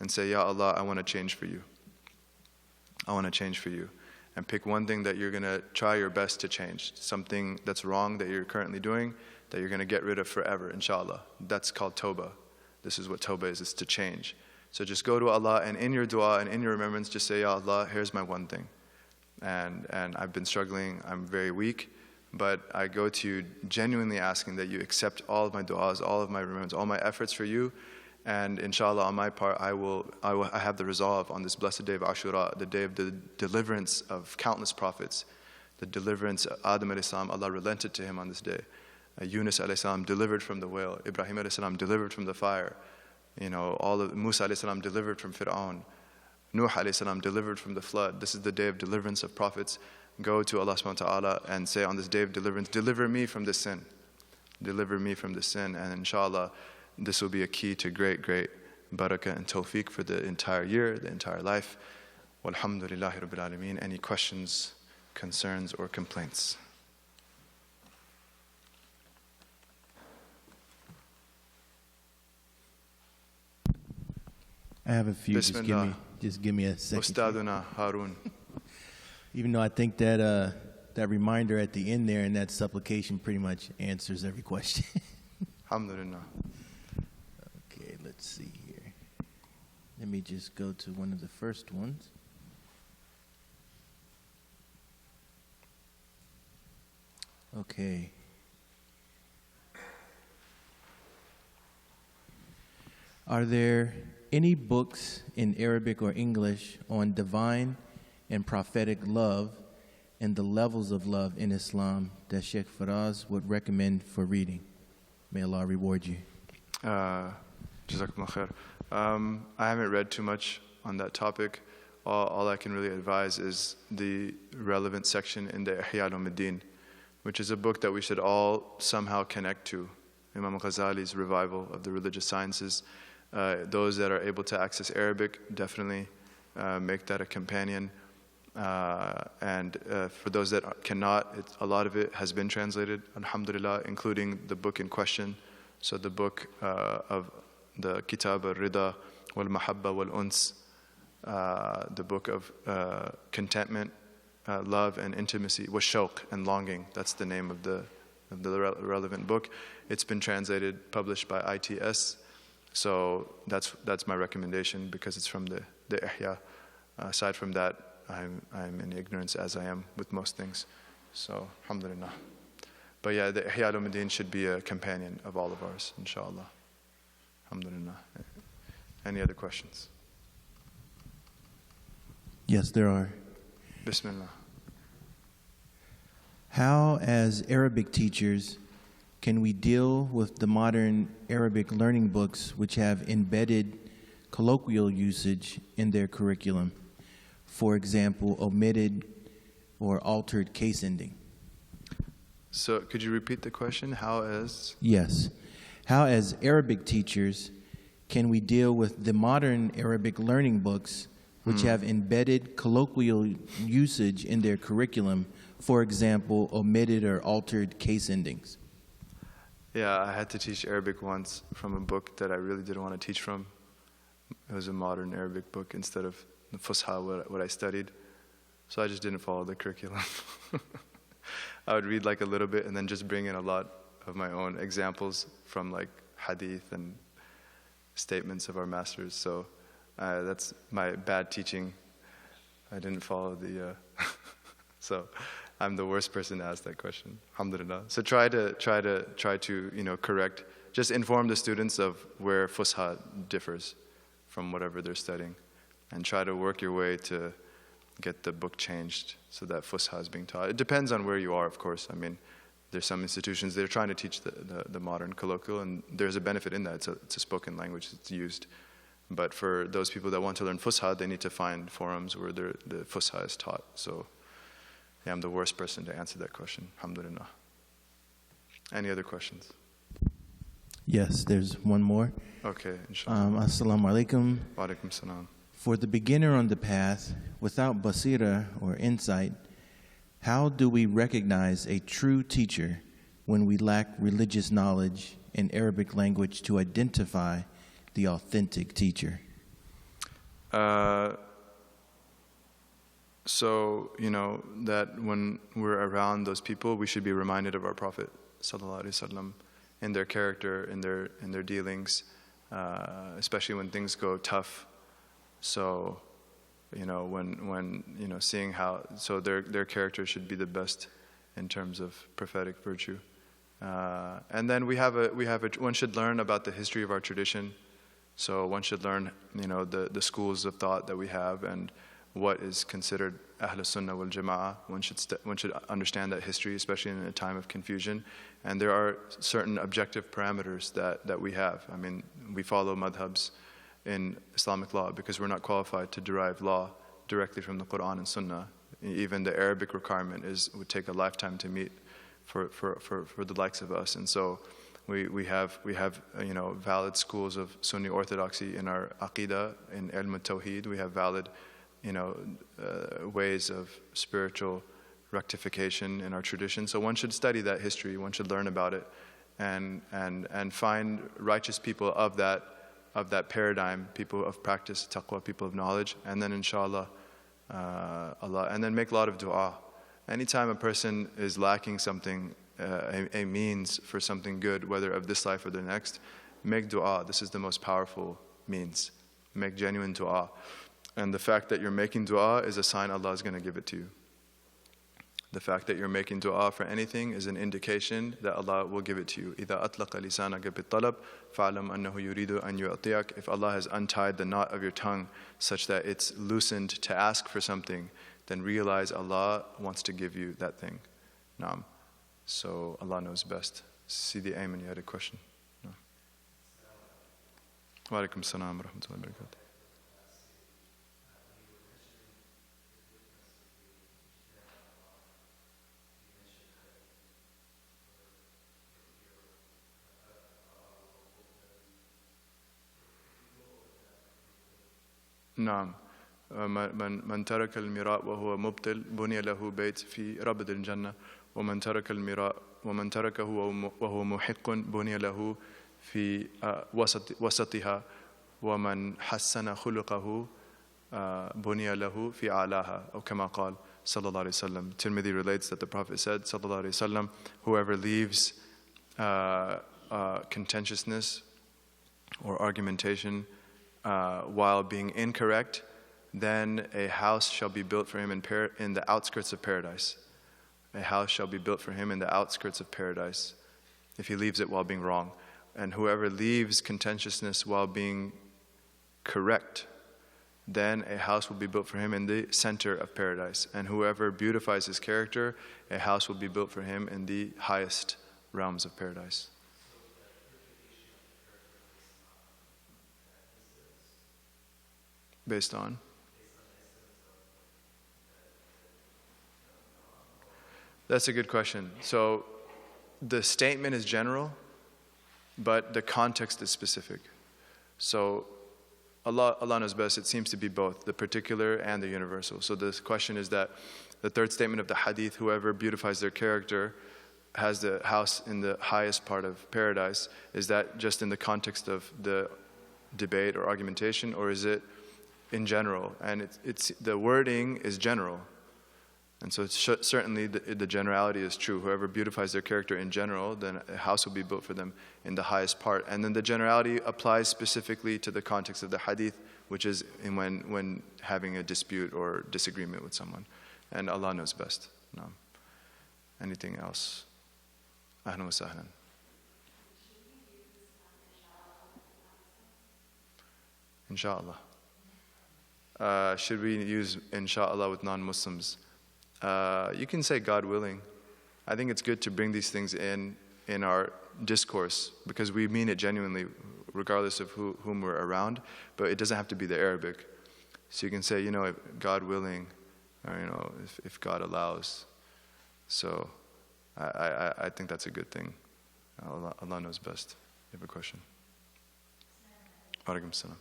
and say, Ya Allah, I want to change for you. I want to change for you. And pick one thing that you're going to try your best to change. Something that's wrong that you're currently doing that you're going to get rid of forever, inshallah. That's called tawbah. This is what tawbah is, it's to change. So just go to Allah, and in your dua and in your remembrance, just say, Ya Allah, here's my one thing. And I've been struggling, I'm very weak, but I go to you genuinely asking that you accept all of my du'as, all of my remembrance, all my efforts for you. And inshallah, on my part, I have the resolve on this blessed day of Ashura, the day of the deliverance of countless prophets, the deliverance of Adam alayhi salam. Allah relented to him on this day. Yunus alayhi salam delivered from the whale. Ibrahim alayhi salam delivered from the fire. All of Musa alayhi salam delivered from Fir'aun. Nuh alayhi salam delivered from the flood. This is the day of deliverance of prophets. Go to Allah subhanahu wa ta'ala and say on this day of deliverance, deliver me from this sin. Deliver me from this sin. And inshallah, this will be a key to great, great barakah and tawfiq for the entire year, the entire life. Walhamdulillahi Rabbil Alameen. Any questions, concerns, or complaints? I have a few. Bismillah. Just give me a second. Ustaduna Harun. Even though I think that that reminder at the end there and that supplication pretty much answers every question. Alhamdulillah. Okay, let's see here. Let me just go to one of the first ones. Okay. Are there any books in Arabic or English on divine and prophetic love and the levels of love in Islam that Sheikh Faraz would recommend for reading? May Allah reward you. Jazakumullah khair. I haven't read too much on that topic. All I can really advise is the relevant section in the Ihya al-Ulumuddin, which is a book that we should all somehow connect to. Imam Ghazali's revival of the religious sciences. Those that are able to access Arabic, definitely make that a companion. And for those that cannot, a lot of it has been translated, alhamdulillah, including the book in question. So the book of the Kitab al-Rida wal-Mahabba wal-Uns, the book of contentment, love and intimacy, was-Shawq and longing. That's the name of the relevant book. It's been translated, published by ITS. So that's my recommendation because it's from the Ihya. Aside from that, I'm in ignorance as I am with most things. So, alhamdulillah. But yeah, the Ihya al-Ulumuddin should be a companion of all of ours, inshaAllah. Alhamdulillah. Any other questions? Yes, there are. Bismillah. How, as Arabic teachers, can we deal with the modern Arabic learning books which have embedded colloquial usage in their curriculum? For example, omitted or altered case ending. So could you repeat the question? How as? Yes. How, as Arabic teachers, can we deal with the modern Arabic learning books which have embedded colloquial usage in their curriculum, for example, omitted or altered case endings? Yeah, I had to teach Arabic once from a book that I really didn't want to teach from. It was a modern Arabic book instead of the Fusha, what I studied. So I just didn't follow the curriculum. I would read like a little bit and then just bring in a lot of my own examples from like hadith and statements of our masters. So that's my bad teaching. I didn't follow the, so I'm the worst person to ask that question. Alhamdulillah. So try to correct, just inform the students of where Fusha differs from whatever they're studying. And try to work your way to get the book changed so that Fusha is being taught. It depends on where you are, of course. I mean, there's some institutions that are trying to teach the modern colloquial, and there's a benefit in that. It's a spoken language that's used. But for those people that want to learn Fusha, they need to find forums where the Fusha is taught. So yeah, I'm the worst person to answer that question. Alhamdulillah. Any other questions? Yes, there's one more. Okay, inshallah. Assalamu alaikum. Wa alaikum salam. For the beginner on the path, without basira or insight, how do we recognize a true teacher when we lack religious knowledge in Arabic language to identify the authentic teacher? So, that when we're around those people, we should be reminded of our Prophet sallallahu alaihi wasallam, in their character, in their dealings, especially when things go tough. So, when seeing how, so their character should be the best in terms of prophetic virtue. And then one should learn about the history of our tradition. So one should learn, the schools of thought that we have and what is considered Ahl Sunnah wal Jama'ah. One should understand that history, especially in a time of confusion. And there are certain objective parameters that we have. I mean, we follow madhabs in Islamic law because we're not qualified to derive law directly from the Quran and Sunnah. Even the Arabic requirement would take a lifetime to meet for the likes of us. And so we have valid schools of Sunni orthodoxy in our aqidah, in ilm al-tawheed. We have valid ways of spiritual rectification in our tradition. So one should study that history, one should learn about it, and find righteous people of that paradigm, people of practice, taqwa, people of knowledge, and then inshallah, and then make a lot of dua. Anytime a person is lacking something, a means for something good, whether of this life or the next, make dua. This is the most powerful means. Make genuine dua. And the fact that you're making dua is a sign Allah is going to give it to you. The fact that you're making dua for anything is an indication that Allah will give it to you. إِذَا أَطْلَقَ لِسَانَكَ بِالطَّلَبِ فَاعْلَمْ أَنَّهُ يُرِيدُ أَنْ يُعْطِيَكَ. If Allah has untied the knot of your tongue such that it's loosened to ask for something, then realize Allah wants to give you that thing. Naam. So Allah knows best. Sidi Ayman, you had a question? No. Wa alaikum salam wa rahmatullahi wa barakatuh. نعم من ترك المراء وهو مبطل بني له بيت في ربض الجنة ومن ترك المراء ومن تركه وهو محق بني له في وسطها ومن حسن خلقه بني له في أعلاها أو كما قال صلى الله عليه وسلم. Tirmidhi relates that the Prophet said صلى الله عليه وسلم, whoever leaves contentiousness or argumentation while being incorrect, then a house shall be built for him in the outskirts of paradise. A house shall be built for him in the outskirts of paradise if he leaves it while being wrong. And whoever leaves contentiousness while being correct, then a house will be built for him in the center of paradise. And whoever beautifies his character, a house will be built for him in the highest realms of paradise. Based on? That's a good question. So the statement is general, but the context is specific. So Allah knows best. It seems to be both, the particular and the universal. So the question is that the third statement of the hadith, whoever beautifies their character has the house in the highest part of paradise. Is that just in the context of the debate or argumentation, or is it in general? And it's the wording is general. And so certainly the generality is true. Whoever beautifies their character in general, then a house will be built for them in the highest part. And then the generality applies specifically to the context of the hadith, which is when having a dispute or disagreement with someone. And Allah knows best. No. Anything else? Ahlan wa sahlan. InshaAllah. Should we use InshaAllah with non-Muslims? You can say God willing. I think it's good to bring these things in our discourse because we mean it genuinely regardless of whom we're around, but it doesn't have to be the Arabic. So you can say, if God willing, or if God allows. So I think that's a good thing. Allah knows best. You have a question? Alaikum salam.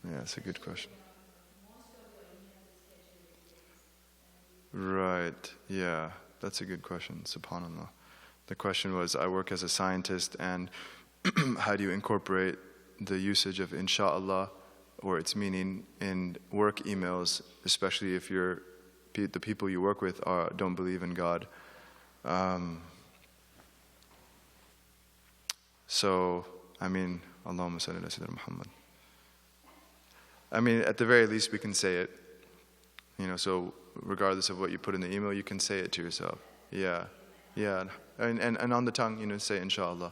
Yeah, that's a good question. Right, yeah, that's a good question, subhanAllah. The question was, I work as a scientist, and how do you incorporate the usage of InshaAllah or its meaning in work emails, especially if the people you work with don't believe in God? So, Allahumma salli ala Sayyidina Muhammad. At the very least, we can say it. So regardless of what you put in the email, you can say it to yourself. Yeah. And on the tongue, say InshaAllah.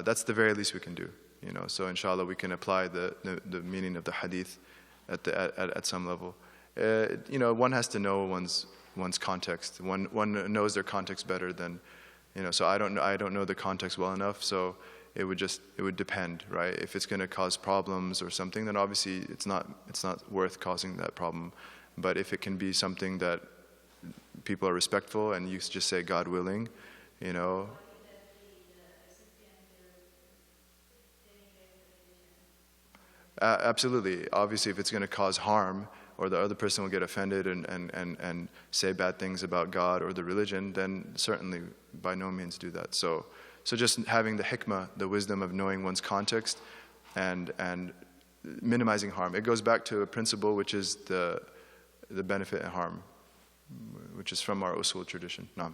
That's the very least we can do. So InshaAllah, we can apply the meaning of the hadith at some level. One has to know one's context. One knows their context better than, So I don't know the context well enough. So it would depend, right? If it's going to cause problems or something, then obviously it's not worth causing that problem. But if it can be something that people are respectful and you just say God willing, Absolutely. Obviously, if it's going to cause harm or the other person will get offended and say bad things about God or the religion, then certainly by no means do that. So just having the hikmah, the wisdom of knowing one's context and minimizing harm. It goes back to a principle which is the benefit and harm, which is from our usul tradition. Naam.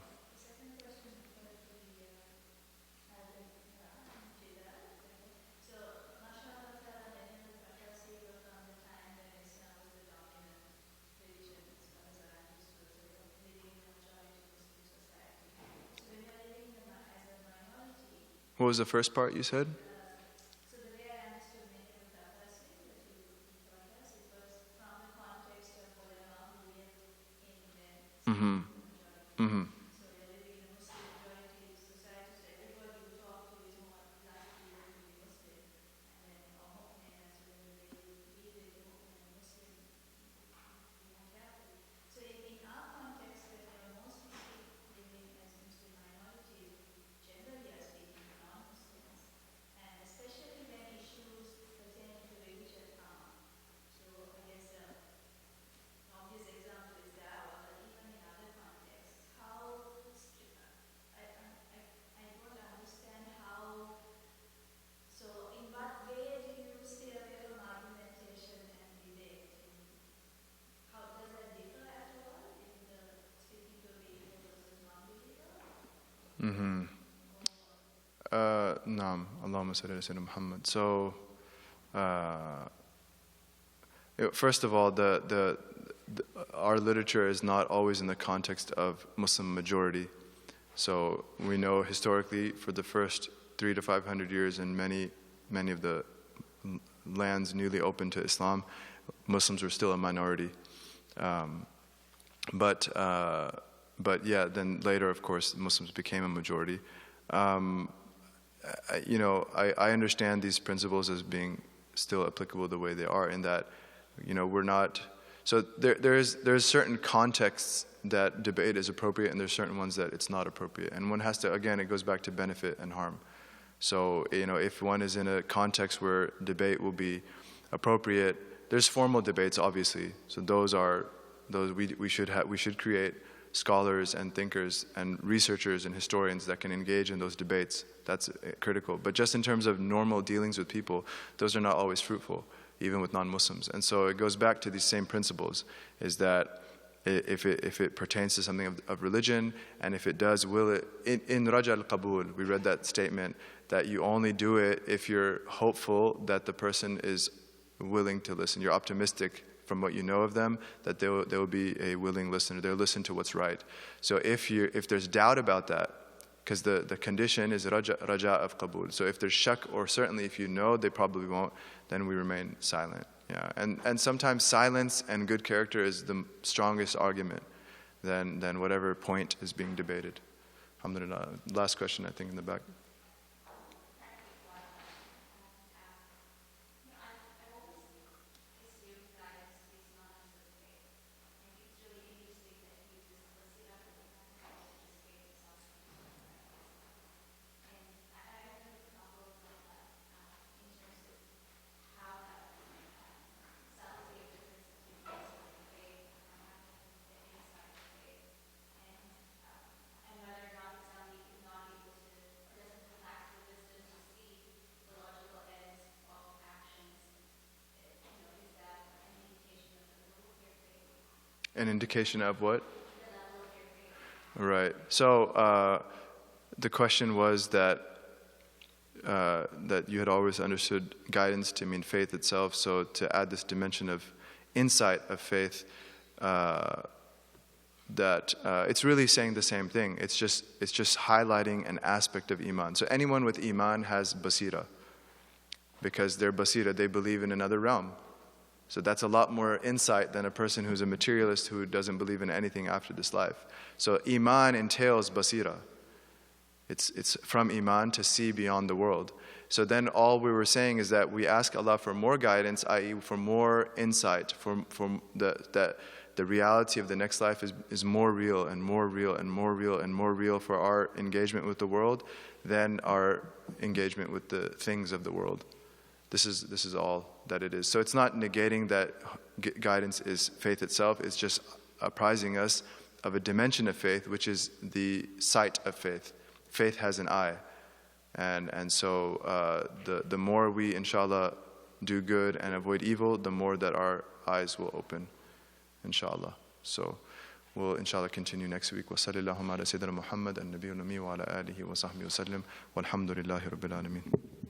What was the first part you said? So the way I understood making the Tafsir that you taught us, it was from the context of ulama who live in the Mm-hmm. Mm-hmm. So we are living in a Muslim majority society, so everybody you talk to is more likely to be Muslim. And then a mu'min, as well, the way you deal with the mu'min and Muslim, be more careful. So in our context, that there are most people living as Muslim minorities, generally are speaking non-Muslims, and especially when issues pertaining to religious harm. So I guess an obvious example is dawah, but even in other contexts, how I don't understand how. So in what way do you stay away from argumentation and debate? How does that differ at all in the speaking to a believer versus non-believer? Mm-hmm. Naam. Allahumma salli ala Sayyidina Muhammad. So, first of all, our literature is not always in the context of Muslim majority. So we know historically for the first 300 to 500 years in many of the lands newly opened to Islam, Muslims were still a minority. But yeah, then later, of course, Muslims became a majority. I understand these principles as being still applicable the way they are, in that, we're not. So there's certain contexts that debate is appropriate, and there's certain ones that it's not appropriate. And one has to, again, it goes back to benefit and harm. So, if one is in a context where debate will be appropriate, there's formal debates, obviously. So we should create scholars and thinkers and researchers and historians that can engage in those debates. That's critical. But just in terms of normal dealings with people, those are not always fruitful, even with non-Muslims. And so it goes back to these same principles, is that if it pertains to something of religion, and if it does, will it, in Raja al-Qabul, we read that statement, that you only do it if you're hopeful that the person is willing to listen. You're optimistic from what you know of them, that they will be a willing listener. They'll listen to what's right. So if there's doubt about that, because the condition is raja of qabul. So if there's shak, or certainly if you know they probably won't, then we remain silent. Yeah, and sometimes silence and good character is the strongest argument than whatever point is being debated. Alhamdulillah. Last question, I think, in the back. An indication of what? Right. So the question was that you had always understood guidance to mean faith itself. So to add this dimension of insight of faith, that it's really saying the same thing. It's just highlighting an aspect of Iman. So anyone with Iman has basira, because their basira, they believe in another realm. So that's a lot more insight than a person who's a materialist who doesn't believe in anything after this life. So Iman entails basira. It's from Iman to see beyond the world. So then all we were saying is that we ask Allah for more guidance, i.e. for more insight, that the reality of the next life is more real and more real and more real and more real for our engagement with the world than our engagement with the things of the world. This is all that it is. So it's not negating that guidance is faith itself. It's just apprising us of a dimension of faith, which is the sight of faith. Faith has an eye. And so the more we, inshallah, do good and avoid evil, the more that our eyes will open, inshallah. So we'll, inshallah, continue next week. Wa sallallahu ala sayyidina Muhammad an-nabiyyu al-ummi wa ala alihi wa sahbihi wa sallam. Walhamdulillahi rabbil alameen.